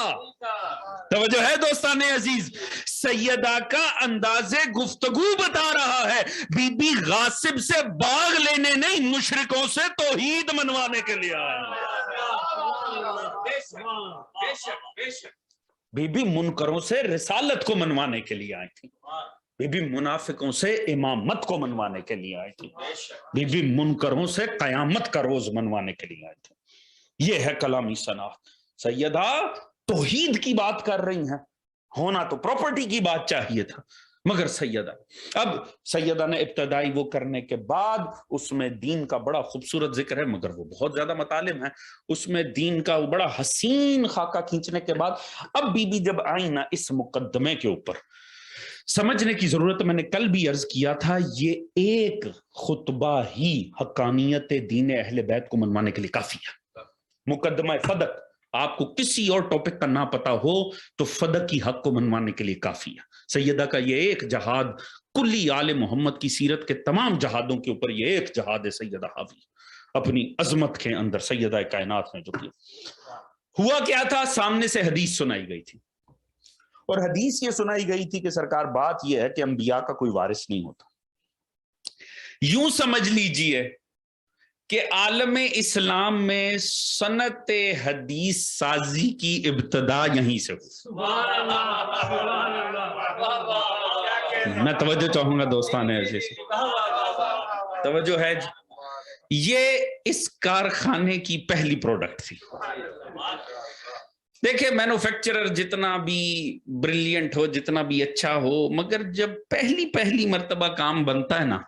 توجہ ہے دوستان عزیز. سیدہ کا انداز گفتگو بتا رہا ہے بی بی غاصب سے باغ لینے نہیں، مشرکوں سے توحید منوانے کے لیے آئے. بی بی منکروں سے رسالت کو منوانے کے لیے آئی تھی، بی بی منافقوں سے امامت کو منوانے کے لیے آئی تھی، بی بی منکروں سے قیامت کا روز منوانے کے لیے آئی تھی. یہ ہے کلامی صنعت. سیدہ توحید کی بات کر رہی ہیں، ہونا تو پراپرٹی کی بات چاہیے تھا، مگر اب سیدہ نے ابتدائی وہ کرنے کے بعد اس میں دین کا بڑا خوبصورت ذکر ہے، مگر وہ بہت زیادہ مطالب ہے. اس میں دین کا بڑا حسین خاکہ کھینچنے کے بعد اب بی بی جب آئی نا اس مقدمے کے اوپر سمجھنے کی ضرورت. میں نے کل بھی عرض کیا تھا یہ ایک خطبہ ہی حقانیت دین اہل بیت کو منوانے کے لیے کافی ہے. مقدمہ فدق آپ کو کسی اور ٹاپک کا نہ پتا ہو تو فدق کی حق کو منوانے کے لیے کافی ہے. سیدہ کا یہ ایک جہاد کلی آل محمد کی سیرت کے تمام جہادوں کے اوپر یہ ایک جہاد ہے. سیدہ حاوی اپنی عظمت کے اندر سیدہ کائنات نے جو کیا. ہوا کیا تھا، سامنے سے حدیث سنائی گئی تھی، اور حدیث یہ سنائی گئی تھی کہ سرکار بات یہ ہے کہ انبیاء کا کوئی وارث نہیں ہوتا. یوں سمجھ لیجئے کہ عالم اسلام میں سنت حدیث سازی کی ابتدا یہیں سے ہوئی. میں توجہ چاہوں گا دوستان عزیز، توجہ ہے جی. یہ اس کارخانے کی پہلی پروڈکٹ تھی. دیکھیں مینوفیکچرر جتنا بھی بریلینٹ ہو، جتنا بھی اچھا ہو، مگر جب پہلی مرتبہ کام بنتا ہے نا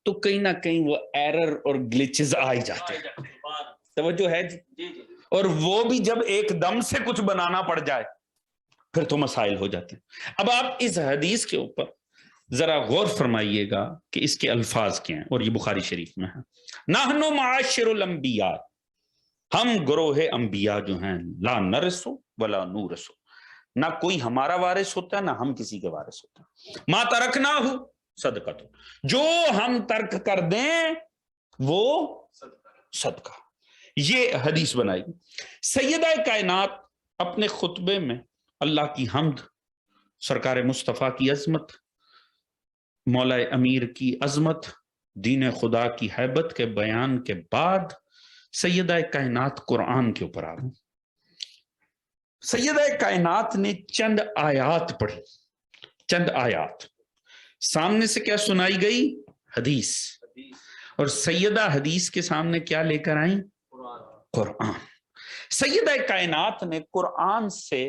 تو کہیں نہ کہیں وہ ایرر اور گلیچز آ ہی جاتے ہیں. توجہ ہے جی. اور وہ بھی جب ایک دم سے کچھ بنانا پڑ جائے پھر تو مسائل ہو جاتے ہیں. اب آپ اس حدیث کے اوپر ذرا غور فرمائیے گا کہ اس کے الفاظ کیا ہیں، اور یہ بخاری شریف میں ہے. نحن معاشر الانبیاء، ہم گروہ انبیاء جو ہیں، لا نرثو ولا نورثو، نہ کوئی ہمارا وارث ہوتا ہے نہ ہم کسی کے وارث ہوتے ہیں. ما ترکناہ صدقۃ، جو ہم ترک کر دیں وہ صدقہ. یہ حدیث بنائی. سیدہ کائنات اپنے خطبے میں اللہ کی حمد، سرکار مصطفیٰ کی عظمت، مولا امیر کی عظمت، دین خدا کی ہیبت کے بیان کے بعد سیدہ کائنات قرآن کے اوپر آ گئی. سیدہ کائنات نے چند آیات پڑھی، چند آیات. سامنے سے کیا سنائی گئی؟ حدیث. اور سیدہ حدیث کے سامنے کیا لے کر آئیں؟ قرآن. سیدہ کائنات نے قرآن سے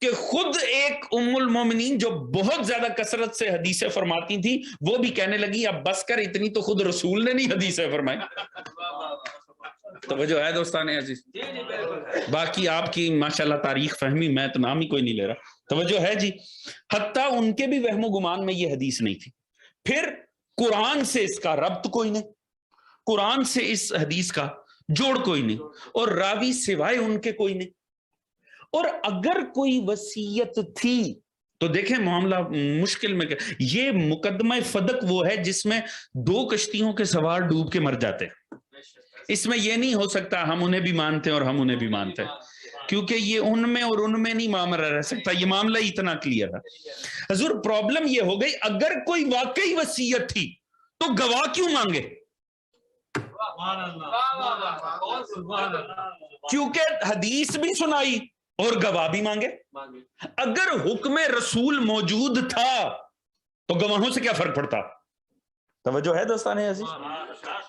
کہ خود ایک ام المومنین جو بہت زیادہ کثرت سے حدیثیں فرماتی تھی وہ بھی کہنے لگی اب بس کر، اتنی تو خود رسول نے نہیں حدیثیں فرمائی. توجہ ہے دوستان عزیز؟ باقی آپ کی ماشاءاللہ تاریخ فہمی، میں تو نام ہی کوئی نہیں لے رہا. توجہ ہے جی؟ حتیٰ ان کے بھی وہم و گمان میں یہ حدیث نہیں تھی. پھر قرآن سے اس کا ربط کوئی نہیں، قرآن سے اس حدیث کا جوڑ کوئی نہیں، اور راوی سوائے ان کے کوئی نہیں. اور اگر کوئی وصیت تھی تو دیکھیں معاملہ مشکل میں. یہ مقدمہ فدق وہ ہے جس میں 2 کشتیوں کے سوار ڈوب کے مر جاتے ہیں. اس میں یہ نہیں ہو سکتا ہم انہیں بھی مانتے ہیں اور ہم انہیں بھی مانتے ہیں، کیونکہ یہ ان میں اور ان میں نہیں معاملہ رہ سکتا. یہ معاملہ اتنا کلیئر ہے. حضور پرابلم یہ ہو گئی، اگر کوئی واقعی وصیت تھی تو گواہ کیوں مانگے؟ کیونکہ حدیث بھی سنائی اور گواہ بھی مانگے. اگر حکم رسول موجود تھا تو گواہوں سے کیا فرق پڑتا؟ توجہ ہے دوستان عزیز؟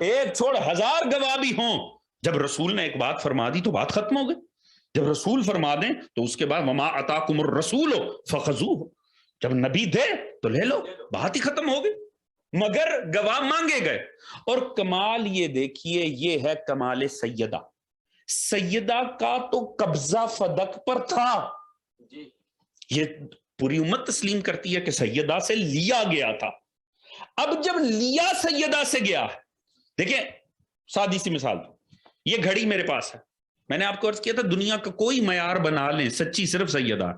ایک چھوڑ 1000 گواہ بھی ہوں، جب رسول نے ایک بات فرما دی تو بات ختم ہو گئی. جب رسول فرما دیں تو اس کے بعد وما اتاکم الرسول فخذوہ، جب نبی دے تو لے لو، بات ہی ختم ہو گئی. مگر گواہ مانگے گئے. اور کمال یہ دیکھیے، یہ ہے کمال سیدہ. سیدہ کا تو قبضہ فدق پر تھا، یہ پوری امت تسلیم کرتی ہے کہ سیدہ سے لیا گیا تھا. اب جب لیا سیدہ سے گیا، دیکھیں سادی سی مثال، یہ گھڑی میرے پاس ہے، میں نے آپ کو عرض کیا تھا دنیا کا کوئی معیار بنا لیں، سچی صرف سیدہ.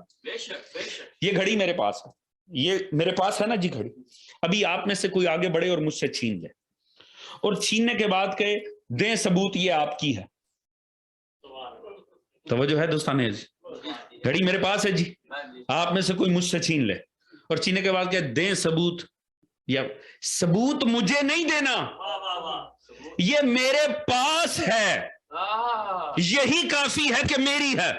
یہ گھڑی میرے پاس ہے، یہ میرے پاس ہے نا جی گھڑی. ابھی آپ میں سے کوئی آگے بڑھے اور مجھ سے چھین لے، اور چھیننے کے بعد کہے دیں ثبوت یہ آپ کی ہے. توجہ ہے دوستان عزیز؟ گھڑی میرے پاس ہے جی، آپ میں سے کوئی مجھ سے چھین لے اور چھیننے کے بعد کہے دیں ثبوت. یا ثبوت مجھے نہیں دینا، یہ میرے پاس ہے، یہی کافی ہے کہ میری ہے.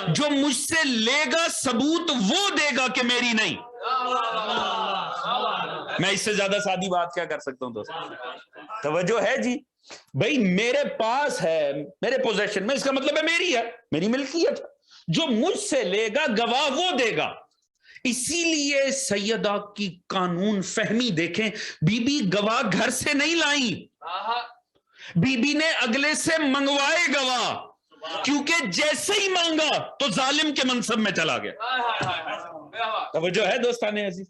جو مجھ سے لے گا ثبوت وہ دے گا کہ میری نہیں. میں اس سے زیادہ سادی بات کیا کر سکتا ہوں دوست؟ توجہ ہے جی؟ بھائی میرے پاس ہے، میرے پوزیشن میں، اس کا مطلب ہے میری ہے، میری ملکیت. جو مجھ سے لے گا گواہ وہ دے گا. اسی لیے سیدہ کی قانون فہمی دیکھیں، بی بی گواہ گھر سے نہیں لائیں، بی بی نے اگلے سے منگوائے گواہ، کیونکہ جیسے ہی مانگا تو ظالم کے منصب میں چلا گیا. توجہ ہے دوستان عزیز؟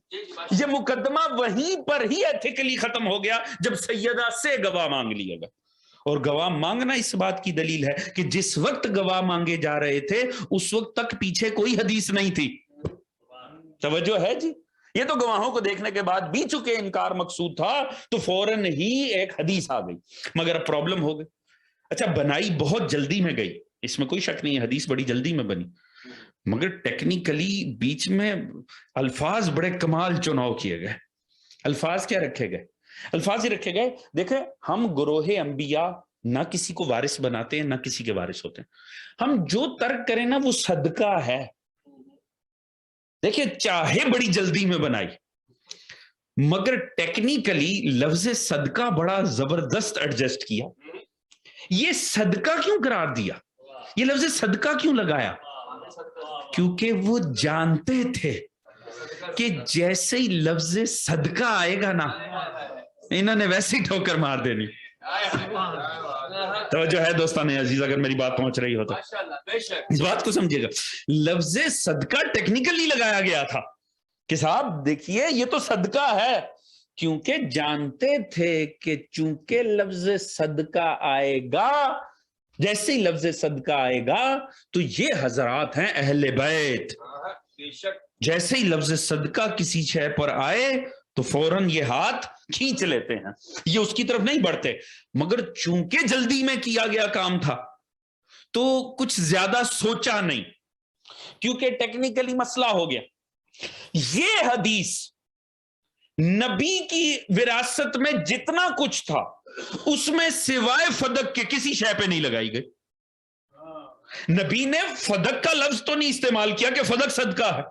یہ مقدمہ وہیں پر ہی ایتھیکلی ختم ہو گیا جب سیدہ سے گواہ مانگ لیا گیا. اور گواہ مانگنا اس بات کی دلیل ہے کہ جس وقت گواہ مانگے جا رہے تھے اس وقت تک پیچھے کوئی حدیث نہیں تھی. توجہ ہے جی؟ یہ تو گواہوں کو دیکھنے کے بعد بھی چونکہ انکار مقصود تھا تو فوراً ہی ایک حدیث آ گئی، مگر اب پرابلم ہو گئی. اچھا بنائی بہت جلدی میں گئی، اس میں کوئی شک نہیں ہے، حدیث بڑی جلدی میں بنی، مگر ٹیکنیکلی بیچ میں الفاظ بڑے کمال چناؤ کیے گئے. الفاظ کیا رکھے گئے؟ الفاظ ہی رکھے گئے. دیکھیں ہم گروہ انبیاء نہ کسی کو وارث بناتے ہیں نہ کسی کے وارث ہوتے ہیں. ہم جو ترک کریں نا وہ صدقہ ہے. دیکھیں چاہے بڑی جلدی میں بنائی، مگر ٹیکنیکلی لفظ صدقہ بڑا زبردست ایڈجسٹ کیا. یہ صدقہ کیوں قرار دیا؟ یہ لفظ صدقہ کیوں لگایا؟ کیونکہ وہ جانتے تھے کہ جیسے ہی لفظ صدقہ آئے گا نا انہوں نے ویسے ہی ٹھوکر مار دینی. توجہ ہے دوستان عزیز؟ اگر میری بات پہنچ رہی ہو تو اس بات کو سمجھیے گا. لفظ صدقہ ٹیکنیکلی لگایا گیا تھا کہ صاحب دیکھیے یہ تو صدقہ ہے، کیونکہ جانتے تھے کہ چونکہ لفظ صدقہ آئے گا، جیسے ہی لفظ صدقہ آئے گا تو یہ حضرات ہیں اہل بیت. جیسے ہی لفظ صدقہ کسی شے پر آئے تو فوراً یہ ہاتھ کھینچ لیتے ہیں، یہ اس کی طرف نہیں بڑھتے. مگر چونکہ جلدی میں کیا گیا کام تھا تو کچھ زیادہ سوچا نہیں، کیونکہ ٹیکنیکلی مسئلہ ہو گیا. یہ حدیث نبی کی وراثت میں جتنا کچھ تھا اس میں سوائے فدق کے کسی شے پہ نہیں لگائی گئی. نبی نے فدق کا لفظ تو نہیں استعمال کیا کہ فدق صدقہ ہے.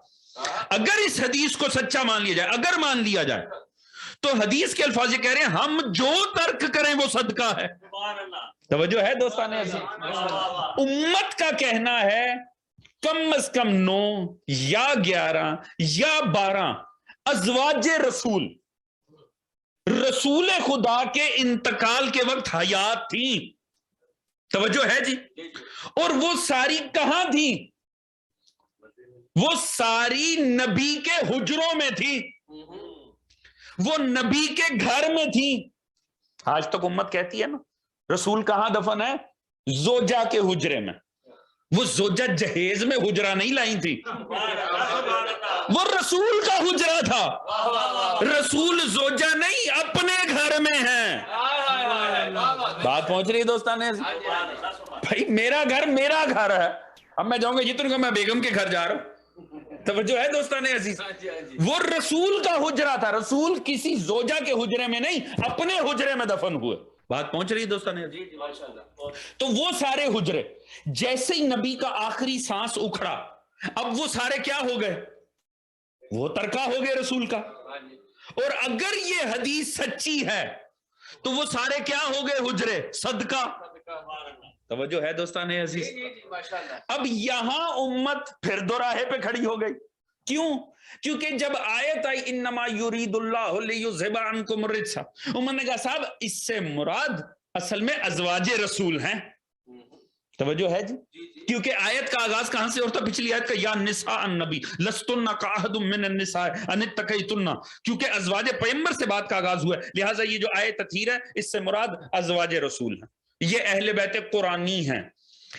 اگر اس حدیث کو سچا مان لیا جائے، اگر مان لیا جائے تو حدیث کے الفاظ یہ کہہ رہے ہیں ہم جو ترک کریں وہ صدقہ ہے. توجہ ہے دوستان عزیز؟ امت کا کہنا ہے کم از کم 9 یا 11 یا 12 ازواج رسول خدا کے انتقال کے وقت حیات تھی. توجہ ہے جی؟ اور وہ ساری کہاں تھی؟ وہ ساری نبی کے حجروں میں تھی, وہ نبی کے گھر میں تھی. آج تک امت کہتی ہے نا رسول کہاں دفن ہے؟ زوجہ کے حجرے میں. وہ زوجہ جہیز میں حجرہ نہیں لائی تھی, وہ رسول کا حجرہ تھا. رسول زوجہ نہیں اپنے گھر میں ہیں. بات پہنچ رہی ہے دوستان؟ بھائی میرا گھر ہے. اب میں جاؤں گا یہ تو نہیں کہ میں بیگم کے گھر جا رہا ہوں. توجہ ہے دوستان عزیز؟ وہ رسول کا حجرہ تھا. رسول کسی زوجہ کے حجرے میں نہیں اپنے حجرے میں دفن ہوئے. بات پہنچ رہی ہے دوستان عزیز؟ تو وہ سارے حجرے جیسے ہی نبی کا آخری سانس اکھڑا, اب وہ سارے کیا ہو گئے؟ وہ ترکہ ہو گئے رسول کا. اور اگر یہ حدیث سچی ہے تو وہ سارے کیا ہو گئے؟ حجرے صدقہ. توجہ ہے دوستان عزیز؟ اب یہاں امت پھر دو راہے پہ کھڑی ہو گئی. کیوں؟ کیونکہ جب آیت آئی انما یرید اللہ لیذھب عنکم الرجس, امت نے کہا صاحب اس سے مراد اصل میں ازواج رسول ہیں. توجہ ہے جی؟ کیونکہ آیت کا آغاز کہاں سے ہوتا؟ پچھلی آیت کا یا نساء النبی لستن کاحد من النساء ان اتقیتن. کیونکہ ازواج پیغمبر سے بات کا آغاز ہوا ہے, لہٰذا یہ جو آیت تطہیر ہے اس سے مراد ازواج رسول ہیں. یہ اہل بیت قرآنی ہیں.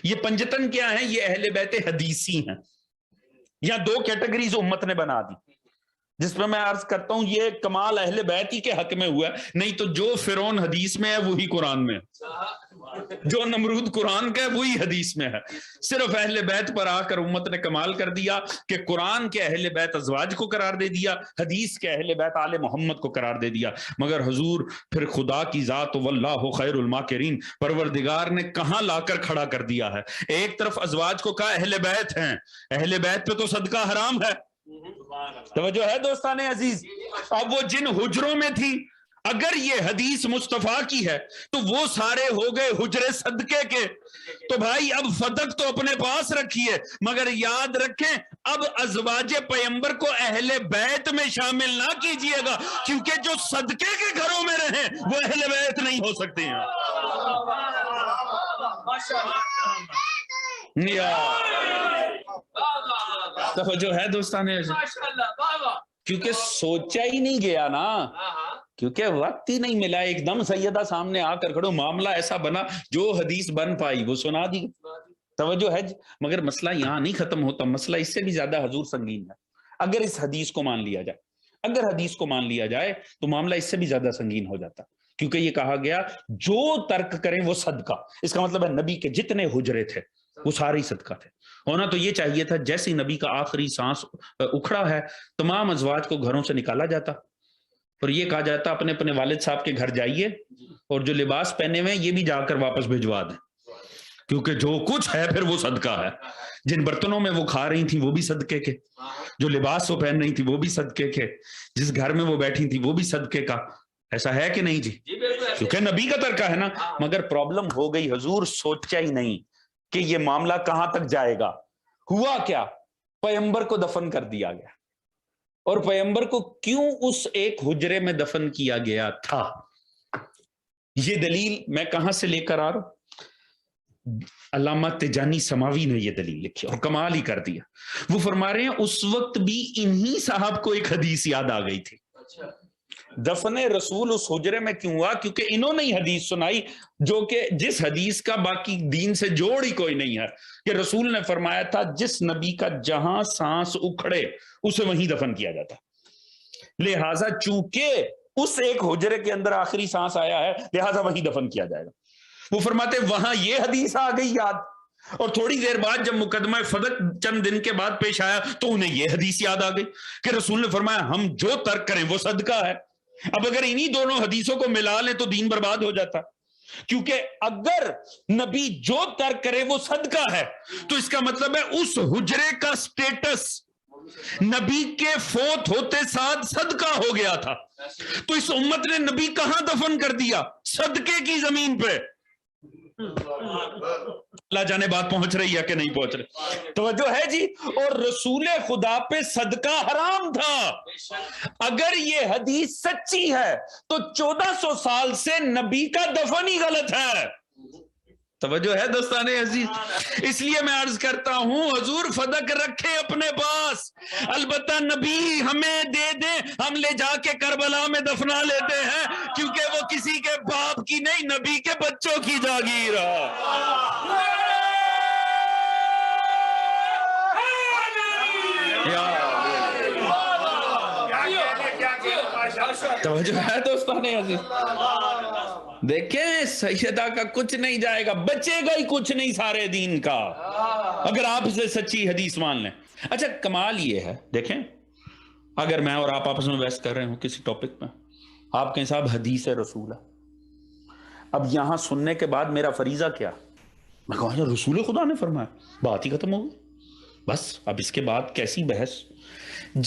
یہ پنجتن کیا ہیں؟ یہ اہل بیت حدیثی ہیں. یا 2 کیٹیگریز امت نے بنا دی, جس پہ میں عرض کرتا ہوں یہ کمال اہل بیت ہی کے حق میں ہوا ہے. نہیں تو جو فرعون حدیث میں ہے وہی قرآن میں ہے, جو نمرود قرآن کا ہے وہی حدیث میں ہے. صرف اہل بیت پر آ کر امت نے کمال کر دیا کہ قرآن کے اہل بیت ازواج کو قرار دے دیا, حدیث کے اہل بیت آل محمد کو قرار دے دیا. مگر حضور پھر خدا کی ذات واللہ خیر الماکرین, پروردگار نے کہاں لا کر کھڑا کر دیا ہے؟ ایک طرف ازواج کو کہا اہل بیت ہیں, اہل بیت پہ تو صدقہ حرام ہے. توجہ ہے دوستان عزیز؟ اب وہ جن حجروں میں تھی, اگر یہ حدیث مصطفیٰ کی ہے تو وہ سارے ہو گئے حجرے صدقے کے. تو بھائی اب صدق تو اپنے پاس رکھیے, مگر یاد رکھیں اب ازواج پیغمبر کو اہل بیت میں شامل نہ کیجئے گا, کیونکہ جو صدقے کے گھروں میں رہیں وہ اہل بیت نہیں ہو سکتے ہیں. توجہ ہے دوستان؟ کیونکہ سوچا ہی نہیں گیا نا, کیونکہ وقت ہی نہیں ملا. ایک دم سیدہ سامنے آ کر کھڑو, معاملہ ایسا بنا جو حدیث بن پائی وہ سنا دی. توجہ ہے. مگر مسئلہ یہاں نہیں ختم ہوتا, مسئلہ اس سے بھی زیادہ حضور سنگین ہے. اگر اس حدیث کو مان لیا جائے, اگر حدیث کو مان لیا جائے تو معاملہ اس سے بھی زیادہ سنگین ہو جاتا, کیونکہ یہ کہا گیا جو ترک کریں وہ صدقہ. اس کا مطلب ہے نبی کے جتنے حجرے تھے وہ سارے ہی صدقہ تھے. ہونا تو یہ چاہیے تھا جیسے نبی کا آخری سانس اکھڑا ہے تمام ازواج کو گھروں سے نکالا جاتا اور یہ کہا جاتا اپنے اپنے والد صاحب کے گھر جائیے اور جو لباس پہنے ہوئے یہ بھی جا کر واپس بھجوا دیں, کیونکہ جو کچھ ہے پھر وہ صدقہ ہے. جن برتنوں میں وہ کھا رہی تھیں وہ بھی صدقے کے, جو لباس وہ پہن رہی تھی وہ بھی صدقے کے, جس گھر میں وہ بیٹھی تھی وہ بھی صدقے کا. ایسا ہے کہ نہیں جی؟ کیونکہ نبی کا ترکہ ہے نا. مگر پرابلم ہو گئی, حضور سوچا ہی نہیں کہ یہ معاملہ کہاں تک جائے گا. ہوا کیا؟ پیغمبر کو دفن کر دیا گیا. اور پیغمبر کو کیوں اس ایک حجرے میں دفن کیا گیا تھا؟ یہ دلیل میں کہاں سے لے کر آ رہا ہوں؟ علامہ تجانی سماوی نے یہ دلیل لکھی اور کمال ہی کر دیا. وہ فرما رہے ہیں اس وقت بھی انہی صاحب کو ایک حدیث یاد آ گئی تھی. دفن رسول اس حجرے میں کیوں ہوا؟ کیونکہ انہوں نے حدیث سنائی جو کہ جس حدیث کا باقی دین سے جوڑ ہی کوئی نہیں ہے, کہ رسول نے فرمایا تھا جس نبی کا جہاں سانس اکھڑے اسے وہیں دفن کیا جاتا. لہٰذا چونکہ اس ایک حجرے کے اندر آخری سانس آیا ہے لہٰذا وہیں دفن کیا جائے گا. وہ فرماتے وہاں یہ حدیث آ گئی یاد, اور تھوڑی دیر بعد جب مقدمہ فدق چند دن کے بعد پیش آیا تو انہیں یہ حدیث یاد آ گئی کہ رسول نے فرمایا ہم جو ترک کریں وہ صدقہ ہے. اب اگر انہی دونوں حدیثوں کو ملا لیں تو دین برباد ہو جاتا, کیونکہ اگر نبی جو ترک کرے وہ صدقہ ہے تو اس کا مطلب ہے اس حجرے کا سٹیٹس نبی کے فوت ہوتے ساتھ صدقہ ہو گیا تھا. تو اس امت نے نبی کہاں دفن کر دیا؟ صدقے کی زمین پہ. اللہ جانے بات پہنچ رہی ہے کہ نہیں پہنچ رہی؟ توجہ ہے جی. اور رسول خدا پہ صدقہ حرام تھا. اگر یہ حدیث سچی ہے تو 1400 سال سے نبی کا دفن ہی غلط ہے. توجہ ہے دوستان عزیز. اس لیے میں عرض کرتا ہوں حضور فدق رکھے اپنے پاس, البتہ نبی ہمیں دے دیں, ہم لے جا کے کربلا میں دفنا لیتے ہیں, کیونکہ وہ کسی کے باپ کی نہیں, نبی کے بچوں کی جاگیر ہے. توجہ ہے دوستان عزیز. دیکھیں سیدہ کا کچھ نہیں جائے گا, بچے گا ہی کچھ نہیں سارے دین کا, اگر آپ اسے سچی حدیث مان لیں. اچھا کمال یہ ہے, دیکھیں اگر میں اور آپ آپس میں بحث کر رہے ہوں کسی ٹاپک میں, آپ کہیں صاحب حدیث رسول ہے, اب یہاں سننے کے بعد میرا فریضہ کیا؟ میں کہوں رسول خدا نے فرمایا, بات ہی ختم ہو گئی بس. اب اس کے بعد کیسی بحث؟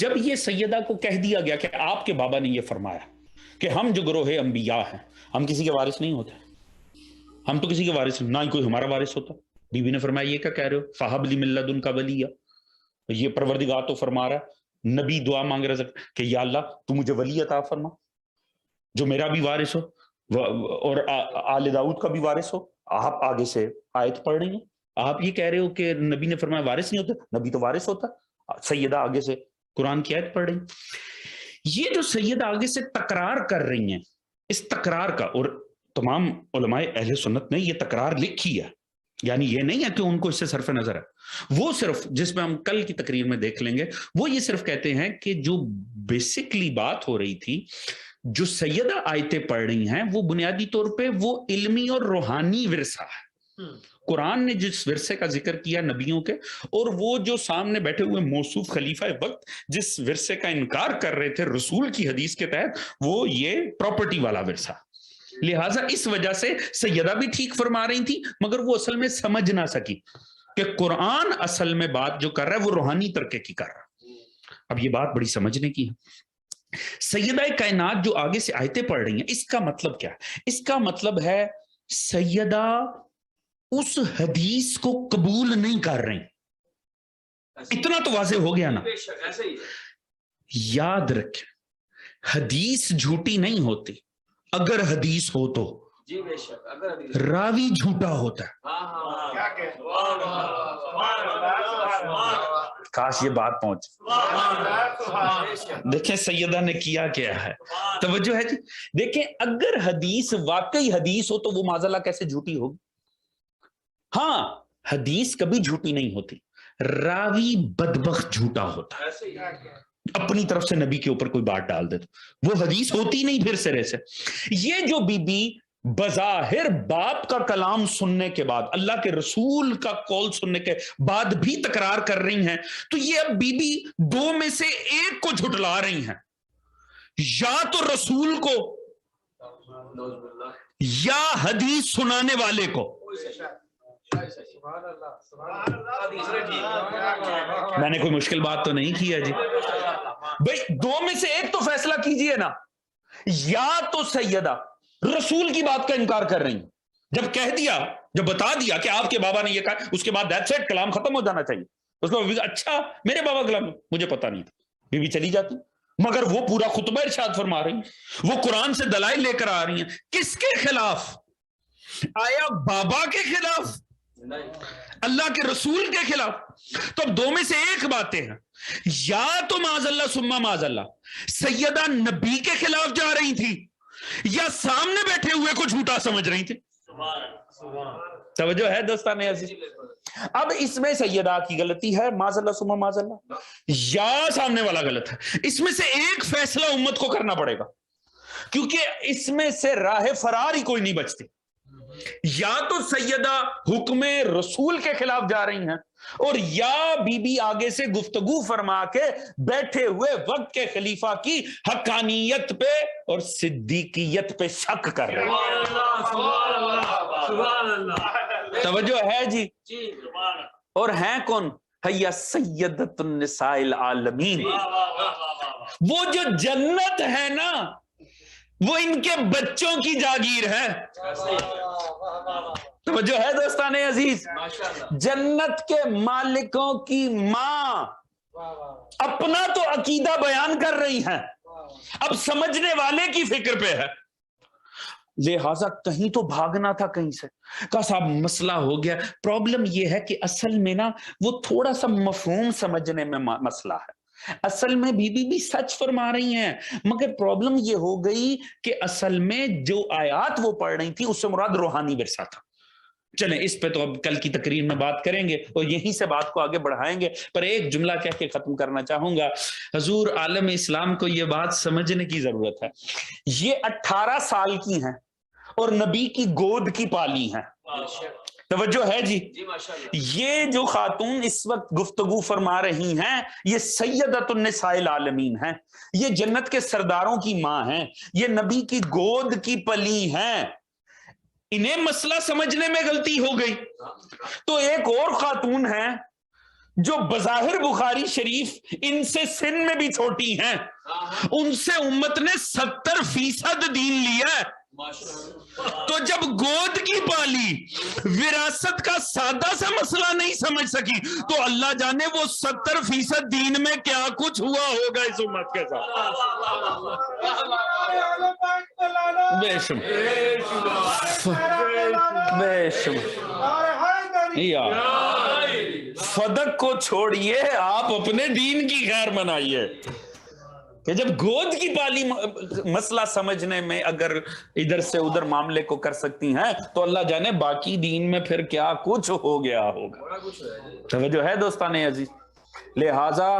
جب یہ سیدہ کو کہہ دیا گیا کہ آپ کے بابا نے یہ فرمایا کہ ہم جو گروہ انبیاء ہیں, ہم کسی کے وارث نہیں ہوتے, ہم تو کسی کے وارث نہیں, نہ ہی کوئی ہمارا وارث ہوتا. بی بی نے فرمایا یہ کیا کہہ رہے ہو؟ فہب لی من لدنک ولیہ, یہ پروردگار تو فرما رہا ہے, نبی دعا مانگ رہا ہے کہ یا اللہ تو مجھے ولی عطا فرما جو میرا بھی وارث ہو اور آل داؤد کا بھی وارث ہو. آپ آگے سے آیت پڑھ رہی ہیں, آپ یہ کہہ رہے ہو کہ نبی نے فرمایا وارث نہیں ہوتا, نبی تو وارث ہوتا. سیدہ آگے سے قرآن کی آیت پڑھ رہی. یہ جو سیدہ آگے سے تکرار کر رہی ہیں, اس تکرار کا, اور تمام علماء اہل سنت نے یہ تکرار لکھی ہے, یعنی یہ نہیں ہے کہ ان کو اس سے صرف نظر ہے, وہ صرف جس میں ہم کل کی تقریر میں دیکھ لیں گے, وہ یہ صرف کہتے ہیں کہ جو بیسکلی بات ہو رہی تھی, جو سیدہ آیتیں پڑھ رہی ہیں, وہ بنیادی طور پہ وہ علمی اور روحانی ورثہ ہے. قرآن نے جس ورثے کا ذکر کیا نبیوں کے, اور وہ جو سامنے بیٹھے ہوئے موصوف خلیفہ وقت جس ورثے کا انکار کر رہے تھے رسول کی حدیث کے تحت, وہ یہ پراپرٹی والا ورثہ. لہٰذا اس وجہ سے سیدہ بھی ٹھیک فرما رہی تھی, مگر وہ اصل میں سمجھ نہ سکی کہ قرآن اصل میں بات جو کر رہا ہے وہ روحانی طرقے کی کر رہا ہے. اب یہ بات بڑی سمجھنے کی ہے. سیدہ کائنات جو آگے سے آیتیں پڑھ رہی ہیں, اس کا مطلب کیا ہے؟ اس کا مطلب ہے سیدہ اس حدیث کو قبول نہیں کر رہی. اتنا تو واضح ہو گیا نا. یاد رکھیں حدیث جھوٹی نہیں ہوتی, اگر حدیث ہو تو راوی جھوٹا ہوتا ہے. کاش یہ بات پہنچ. دیکھیں سیدہ نے کیا ہے, توجہ ہے جی. دیکھیں اگر حدیث واقعی حدیث ہو تو وہ معاذاللہ کیسے جھوٹی ہوگی؟ ہاں حدیث کبھی جھوٹی نہیں ہوتی, راوی بدبخت جھوٹا ہوتا ہے, اپنی طرف سے نبی کے اوپر کوئی بات ڈال دے تو وہ حدیث ہوتی نہیں پھر سرے سے. یہ جو بی بی بظاہر باپ کا کلام سننے کے بعد, اللہ کے رسول کا قول سننے کے بعد بھی تکرار کر رہی ہیں, تو یہ اب بی بی دو میں سے ایک کو جھٹلا رہی ہیں, یا تو رسول کو یا حدیث سنانے والے کو. میں نے کوئی مشکل بات تو نہیں کی ہے جی بھائی, دو میں سے ایک تو فیصلہ کیجئے نا. یا تو سیدہ رسول کی بات کا انکار کر رہی ہیں, جب کہہ دیا, جب بتا دیا کہ آپ کے بابا نے یہ کہا, اس کے بعد دیٹس اٹ, کلام ختم ہو جانا چاہیے. اس کو اچھا میرے بابا کلام مجھے پتا نہیں تھا, بی بی چلی جاتی. مگر وہ پورا خطبہ ارشاد فرما رہی ہیں, وہ قرآن سے دلائل لے کر آ رہی ہیں. کس کے خلاف؟ آیا بابا کے خلاف؟ اللہ کے رسول کے خلاف؟ تو اب دو میں سے ایک باتیں ہیں, یا تو معاذ اللہ ثم معاذ اللہ سیدہ نبی کے خلاف جا رہی تھی, یا سامنے بیٹھے ہوئے کو جھوٹا سمجھ رہی تھی. توجہ ہے دوستان عزیز. اب اس میں سیدہ کی غلطی ہے معاذ اللہ ثم معاذ اللہ, یا سامنے والا غلط ہے. اس میں سے ایک فیصلہ امت کو کرنا پڑے گا, کیونکہ اس میں سے راہ فرار ہی کوئی نہیں بچتی. یا تو سیدہ حکم رسول کے خلاف جا رہی ہیں, اور یا بی بی آگے سے گفتگو فرما کے بیٹھے ہوئے وقت کے خلیفہ کی حقانیت پہ اور صدیقیت پہ شک کر رہے ہیں. توجہ ہے جی. اور ہیں کون؟ حیا سیدۃ النساء العالمین. وہ جو جنت ہے نا, وہ ان کے بچوں کی جاگیر ہے. توجہ ہے دوستان عزیز؟ جنت کے مالکوں کی ماں اپنا تو عقیدہ بیان کر رہی ہیں، اب سمجھنے والے کی فکر پہ ہے، لہذا کہیں تو بھاگنا تھا کہیں سے، کہا صاحب مسئلہ ہو گیا۔ پرابلم یہ ہے کہ اصل میں نا وہ تھوڑا سا مفہوم سمجھنے میں مسئلہ ہے، اصل میں بی بی بھی سچ فرما رہی ہیں، مگر پرابلم یہ ہو گئی کہ اصل میں جو آیات وہ پڑھ رہی تھی اس سے مراد روحانی ورثہ تھا۔ چلیں اس پہ تو اب کل کی تقریر میں بات کریں گے اور یہیں سے بات کو آگے بڑھائیں گے، پر ایک جملہ کہہ کے ختم کرنا چاہوں گا، حضور عالم اسلام کو یہ بات سمجھنے کی ضرورت ہے، یہ 18 سال کی ہیں اور نبی کی گود کی پالی ہیں، توجہ ہے جی؟ یہ جو خاتون اس وقت گفتگو فرما رہی ہیں یہ سیدۃ النساء العالمین ہیں، یہ جنت کے سرداروں کی ماں ہیں، یہ نبی کی گود کی پلی ہیں، انہیں مسئلہ سمجھنے میں غلطی ہو گئی۔ تو ایک اور خاتون ہیں جو بظاہر بخاری شریف ان سے سن میں بھی چھوٹی ہیں، ان سے امت نے 70% دین لیا ہے، تو جب گود کی پالی وراثت کا سادہ سا مسئلہ نہیں سمجھ سکی تو اللہ جانے وہ 70% دین میں کیا کچھ ہوا ہوگا اس امت کے ساتھ۔ بے شمار یا فدق کو چھوڑیے، آپ اپنے دین کی خیر منائیے کہ جب گود کی پالی مسئلہ سمجھنے میں اگر ادھر سے ادھر معاملے کو کر سکتی ہیں تو اللہ جانے باقی دین میں پھر کیا کچھ ہو گیا ہوگا۔ توجہ ہے دوستان عزیز؟ لہٰذا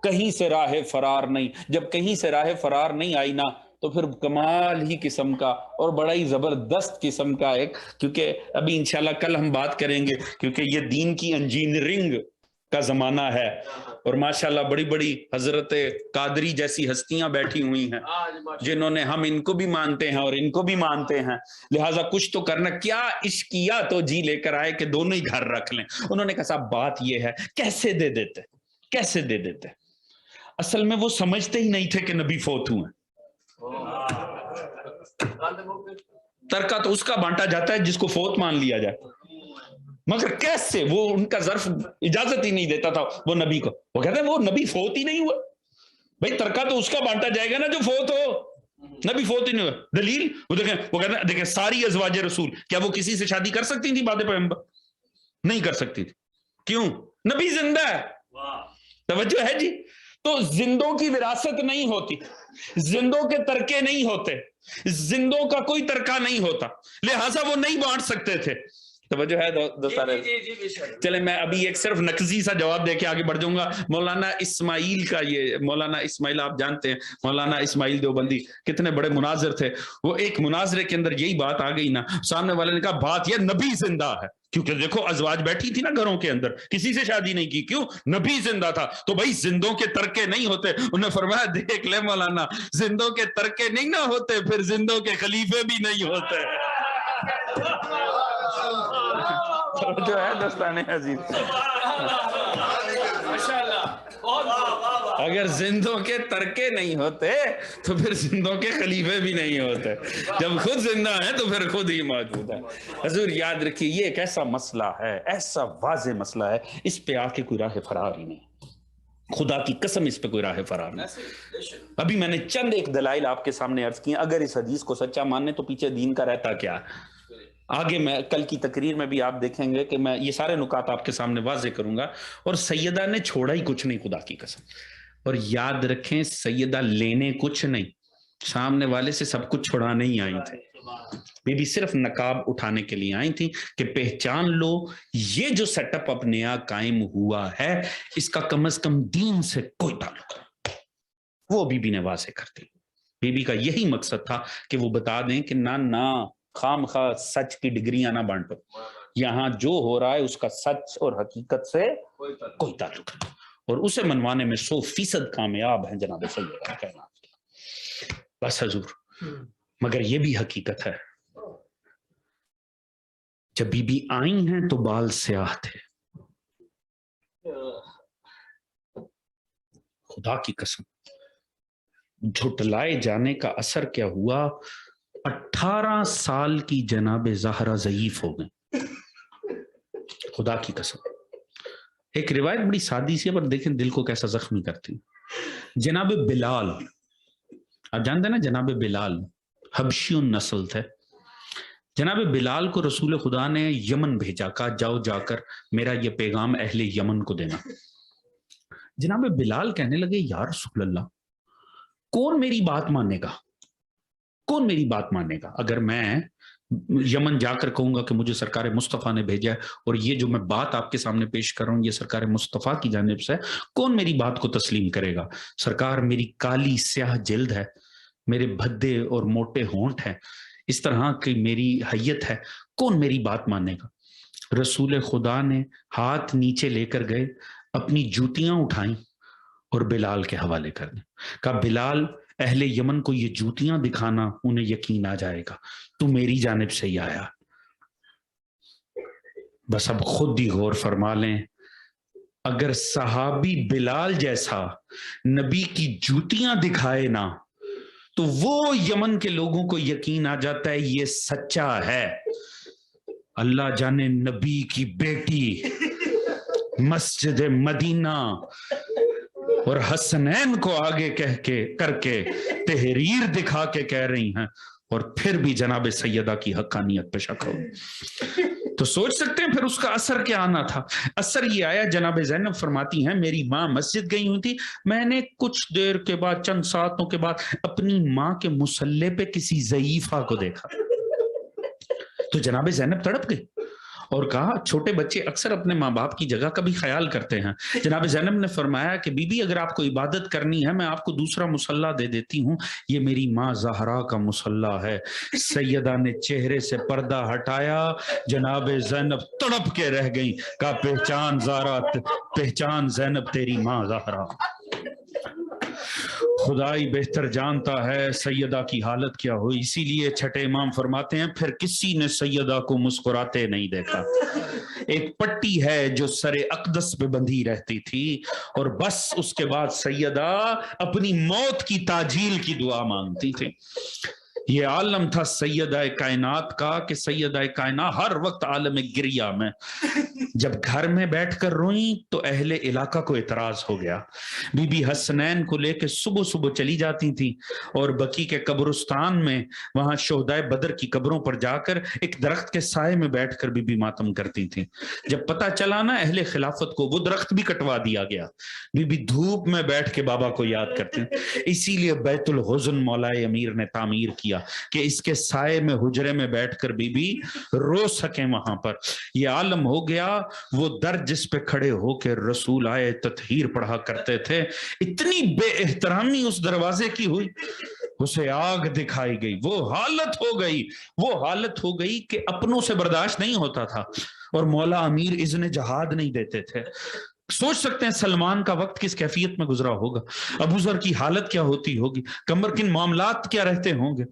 کہیں سے راہ فرار نہیں، جب کہیں سے راہ فرار نہیں آئی نا تو پھر کمال ہی قسم کا اور بڑا ہی زبردست قسم کا ایک، کیونکہ ابھی انشاءاللہ کل ہم بات کریں گے، کیونکہ یہ دین کی انجینئرنگ کا زمانہ ہے اور ماشاءاللہ بڑی بڑی حضرت قادری جیسی ہستیاں بیٹھی ہوئی ہیں جنہوں نے ہم ان کو بھی مانتے ہیں اور ان کو بھی مانتے ہیں، لہٰذا کچھ تو کرنا، کیا عشقیہ تو جی لے کر آئے کہ دونوں ہی گھر رکھ لیں۔ انہوں نے کہا صاحب بات یہ ہے، کیسے دے دیتے، کیسے دے دیتے؟ اصل میں وہ سمجھتے ہی نہیں تھے کہ نبی فوت ہوئے، ترکہ تو اس کا بانٹا جاتا ہے جس کو فوت مان لیا جائے، مگر کیسے؟ وہ ان کا ظرف اجازت ہی نہیں دیتا تھا وہ نبی کو، وہ کہتے ہیں وہ نبی فوت ہی نہیں ہوا، بھئی ترکہ تو اس کا بانٹا جائے گا نا جو فوت ہو، نبی فوت ہی نہیں ہوا۔ دلیل وہ کہتے ہیں دیکھیں ساری ازواج رسول کیا وہ کسی سے شادی کر سکتی تھی بعد پیغمبر؟ نہیں کر سکتی تھی، کیوں؟ نبی زندہ ہے۔ توجہ ہے جی؟ تو زندوں کی وراثت نہیں ہوتی، زندوں کے ترکے نہیں ہوتے، زندوں کا کوئی ترکہ نہیں ہوتا، لہٰذا وہ نہیں بانٹ سکتے تھے۔ توجہ ہے دوستان؟ چلیں میں ابھی ایک صرف نقضی سا جواب دے کے آگے بڑھ جاؤں گا۔ مولانا اسماعیل کا، یہ مولانا اسماعیل آپ جانتے ہیں، مولانا اسماعیل دیوبندی کتنے بڑے مناظر تھے، وہ ایک مناظرے کے اندر یہی بات آ گئی نا، سامنے والے نے کہا بات یہ نبی زندہ ہے، کیونکہ دیکھو ازواج بیٹھی تھی نا گھروں کے اندر، کسی سے شادی نہیں کی، کیوں؟ نبی زندہ تھا، تو بھائی زندوں کے ترکے نہیں ہوتے۔ انہوں نے فرمایا دیکھ لے مولانا، زندوں کے ترکے نہیں نہ ہوتے پھر زندوں کے خلیفے بھی نہیں ہوتے۔ جو ہے دوستان عزیز، اگر زندوں کے ترکے نہیں ہوتے تو پھر زندوں کے خلیفے بھی نہیں ہوتے، جب خود زندہ ہیں تو پھر خود ہی موجود ہے۔ حضور یاد رکھیے یہ ایک ایسا مسئلہ ہے، ایسا واضح مسئلہ ہے، اس پہ آ کے کوئی راہ فرار ہی نہیں، خدا کی قسم اس پہ کوئی راہ فرار نہیں۔ ابھی میں نے چند ایک دلائل آپ کے سامنے عرض کی، اگر اس حدیث کو سچا ماننے تو پیچھے دین کا رہتا کیا ہے؟ آگے میں کل کی تقریر میں بھی آپ دیکھیں گے کہ میں یہ سارے نکات آپ کے سامنے واضح کروں گا، اور سیدہ نے چھوڑا ہی کچھ نہیں خدا کی قسم، اور یاد رکھیں سیدہ لینے کچھ نہیں، سامنے والے سے سب کچھ چھڑانے ہی آئی تھے، بی بی صرف نقاب اٹھانے کے لیے آئی تھی کہ پہچان لو یہ جو سیٹ اپ اب نیا قائم ہوا ہے اس کا کم از کم دین سے کوئی تعلق نہیں، وہ بی بی نے واضح کر دی۔ بی بی کا یہی مقصد تھا کہ وہ بتا دیں کہ نہ خام خواہ سچ کی ڈگریاں نہ بانٹو، یہاں جو ہو رہا ہے اس کا سچ اور حقیقت سے کوئی تعلق نہیں، اور اسے منوانے میں 100% کامیاب ہیں جناب سیدہ کائنات۔ بس حضور، مگر یہ بھی حقیقت ہے جب بی بی آئی ہیں تو بال سیاہ تھے، خدا کی قسم جھٹلائے جانے کا اثر کیا ہوا؟ 18 سال کی جناب زہرا ضعیف ہو گئی، خدا کی قسم۔ ایک روایت بڑی سادی سی ہے پر دیکھیں دل کو کیسا زخمی کرتی۔ جناب بلال، آپ جانتے ہیں نا جناب بلال حبشی نسل تھے۔ جناب بلال کو رسول خدا نے یمن بھیجا، کہا جاؤ جا کر میرا یہ پیغام اہل یمن کو دینا۔ جناب بلال کہنے لگے یا رسول اللہ، کون میری بات ماننے گا؟ کون میری بات ماننے گا؟ اگر میں یمن جا کر کہوں گا کہ مجھے سرکار مصطفیٰ نے بھیجا ہے اور یہ جو میں بات آپ کے سامنے پیش کر رہا ہوں یہ سرکار مصطفیٰ کی جانب سے ہے، کون میری بات کو تسلیم کرے گا؟ سرکار میری کالی سیاہ جلد ہے، میرے بھدے اور موٹے ہونٹ ہیں، اس طرح کی میری حیت ہے، کون میری بات مانے گا؟ رسول خدا نے ہاتھ نیچے لے کر گئے، اپنی جوتیاں اٹھائیں اور بلال کے حوالے کر دیں، کہا بلال اہل یمن کو یہ جوتیاں دکھانا، انہیں یقین آ جائے گا تو میری جانب سے ہی آیا۔ بس اب خود ہی غور فرما لیں، اگر صحابی بلال جیسا نبی کی جوتیاں دکھائے نا تو وہ یمن کے لوگوں کو یقین آ جاتا ہے یہ سچا ہے۔ اللہ جانے نبی کی بیٹی مسجد مدینہ اور حسنین کو آگے کر کے تحریر دکھا کے کہہ رہی ہیں، اور پھر بھی جناب سیدہ کی حقانیت پہ شک ہو۔ تو سوچ سکتے ہیں پھر اس کا اثر کیا آنا تھا۔ اثر یہ آیا، جناب زینب فرماتی ہیں میری ماں مسجد گئی ہوئی تھی، میں نے کچھ دیر کے بعد، چند ساعتوں کے بعد اپنی ماں کے مصلے پہ کسی ضعیفہ کو دیکھا، تو جناب زینب تڑپ گئی اور کہا چھوٹے بچے اکثر اپنے ماں باپ کی جگہ کا بھی خیال کرتے ہیں۔ جناب زینب نے فرمایا کہ بی بی اگر آپ کو عبادت کرنی ہے میں آپ کو دوسرا مصلی دے دیتی ہوں، یہ میری ماں زہرا کا مصلی ہے۔ سیدہ نے چہرے سے پردہ ہٹایا، جناب زینب تڑپ کے رہ گئی، کہا پہچان زہرا، پہچان زینب تیری ماں زہرا۔ خدائی بہتر جانتا ہے سیدہ کی حالت کیا ہوئی، اسی لیے چھٹے امام فرماتے ہیں پھر کسی نے سیدہ کو مسکراتے نہیں دیکھا۔ ایک پٹی ہے جو سر اقدس پہ بندھی رہتی تھی، اور بس اس کے بعد سیدہ اپنی موت کی تاجیل کی دعا مانگتی تھی۔ یہ عالم تھا سیدہ کائنات کا کہ سیدہ کائنات ہر وقت عالم گریہ میں، جب گھر میں بیٹھ کر روئیں تو اہل علاقہ کو اعتراض ہو گیا۔ بی بی حسنین کو لے کے صبح صبح چلی جاتی تھی اور بقی کے قبرستان میں وہاں شہدائے بدر کی قبروں پر جا کر ایک درخت کے سائے میں بیٹھ کر بی بی ماتم کرتی تھی۔ جب پتہ چلا نا اہل خلافت کو، وہ درخت بھی کٹوا دیا گیا، بی بی دھوپ میں بیٹھ کے بابا کو یاد کرتے ہیں۔ اسی لیے بیت الحزن مولائے امیر نے تعمیر کیا کہ اس کے سائے میں حجرے میں بیٹھ کر بی بی رو سکیں وہاں پر۔ یہ عالم ہو گیا، وہ در جس پہ کھڑے ہو کے رسول آئے تطہیر پڑھا کرتے تھے، اتنی بے احترامی اس دروازے کی ہوئی، اسے آگ دکھائی گئی، وہ حالت ہو گئی کہ اپنوں سے برداشت نہیں ہوتا تھا، اور مولا امیر اذن جہاد نہیں دیتے تھے۔ سوچ سکتے ہیں سلمان کا وقت کس کیفیت میں گزرا ہوگا، ابو ذر کی حالت کیا ہوتی ہوگی، کمر کن معاملات کیا رہتے ہوں گے۔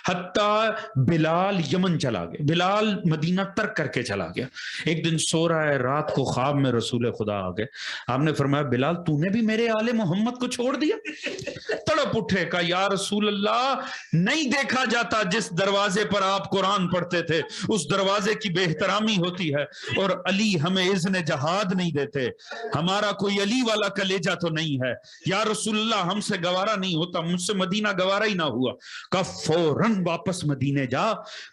حتیٰ بلال یمن چلا گیا، بلال مدینہ ترک کر کے چلا گیا۔ ایک دن سو رہا ہے، رات کو خواب میں رسول خدا آ گئے، آپ نے فرمایا بلال تو نے بھی میرے آل محمد کو چھوڑ دیا؟ تڑپ اٹھے، کہا یا رسول اللہ نہیں دیکھا جاتا جس دروازے پر آپ قرآن پڑھتے تھے اس دروازے کی بے احترامی ہوتی ہے، اور علی ہمیں اذن جہاد نہیں دیتے، ہمارا کوئی علی والا کلیجہ تو نہیں ہے، یا رسول اللہ ہم سے گوارا نہیں ہوتا، مجھ سے مدینہ گوارا ہی نہ ہوا۔ کہا فوراً واپس مدینے جا،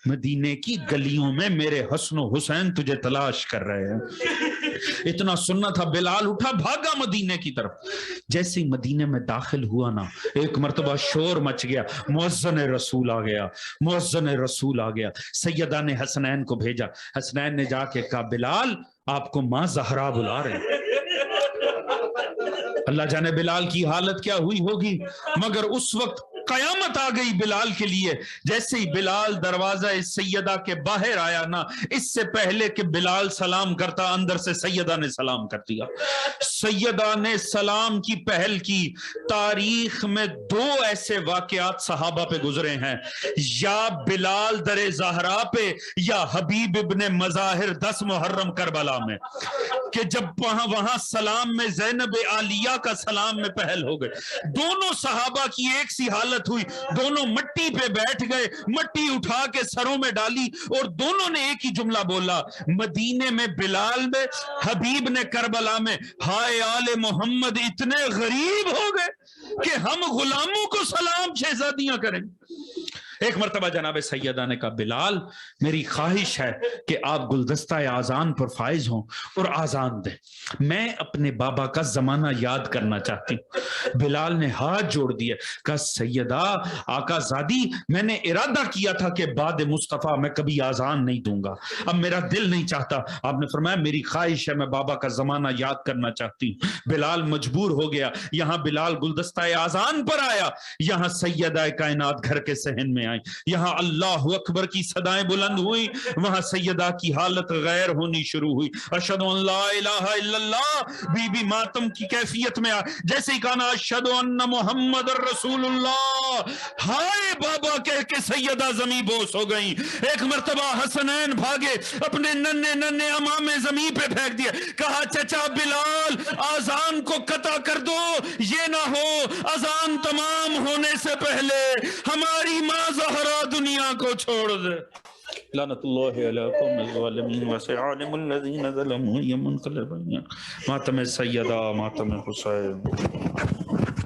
مدینے کی گلیوں میں میرے حسن و حسین تجھے تلاش کر رہے ہیں۔ اتنا سننا تھا، بلال اٹھا بھاگا مدینے کی طرف۔ جیسے ہی مدینے میں داخل ہوا نا، ایک مرتبہ شور مچ گیا، مؤذن رسول آ گیا، مؤذن رسول آ گیا۔ سیدہ نے حسنین کو بھیجا، حسنین نے جا کے کہا بلال آپ کو ماں زہرا بلا رہے۔ اللہ جانے بلال کی حالت کیا ہوئی ہوگی، مگر اس وقت قیامت آ گئی بلال کے لیے۔ جیسے ہی بلال دروازہ سیدہ کے باہر آیا نا، اس سے پہلے کہ بلال سلام کرتا اندر سے سیدہ نے سلام کر دیا۔ سیدہ نے سلام کی پہل کی۔ تاریخ میں دو ایسے واقعات صحابہ پہ گزرے ہیں، یا بلال در زہرا پہ یا حبیب ابن مظاہر 10 محرم کربلا میں، کہ جب وہاں سلام میں زینب عالیہ کا سلام میں پہل ہو گئے۔ دونوں صحابہ کی ایک سی حالت حالت ہوئی، دونوں مٹی پہ بیٹھ گئے، مٹی اٹھا کے سروں میں ڈالی اور دونوں نے ایک ہی جملہ بولا، مدینے میں بلال میں، حبیب نے کربلا میں، ہائے آل محمد اتنے غریب ہو گئے کہ ہم غلاموں کو سلام شہزادیاں کریں۔ ایک مرتبہ جناب سیدہ نے کہا بلال میری خواہش ہے کہ آپ گلدستہ آذان پر فائز ہوں اور آذان دیں، میں اپنے بابا کا زمانہ یاد کرنا چاہتی ہوں۔ بلال نے ہاتھ جوڑ دیے، کہا سیدہ آقا زادی میں نے ارادہ کیا تھا کہ بعد مصطفیٰ میں کبھی آذان نہیں دوں گا، اب میرا دل نہیں چاہتا۔ آپ نے فرمایا میری خواہش ہے میں بابا کا زمانہ یاد کرنا چاہتی ہوں۔ بلال مجبور ہو گیا، یہاں بلال گلدستہ آذان پر آیا، یہاں سیدہ کائنات گھر کے صحن میں آئی، یہاں اللہ اکبر کی صدائیں بلند ہوئی، وہاں سیدہ کی حالت غیر ہونی شروع ہوئی، اشہد ان لا الہ الا اللہ، بی بی ماتم کی کیفیت میں جیسے ہی کہا اشہد ان محمد رسول اللہ، ہائے بابا کہہ کے سیدہ زمین بوس ہو گئی۔ ایک مرتبہ حسنین بھاگے، اپنے ننے ننے امامے زمین پہ پھینک دیا، کہا چچا بلال آذان کو قطع کر دو، یہ نہ ہو اذان تمام ہونے سے پہلے ہماری ماں زہرا دنیا کو چھوڑ دے۔ لعنت اللہ علیکم الظالمین وسيعلم الذین ظلموا منقلبا ماتم سیدہ ماتم حسین۔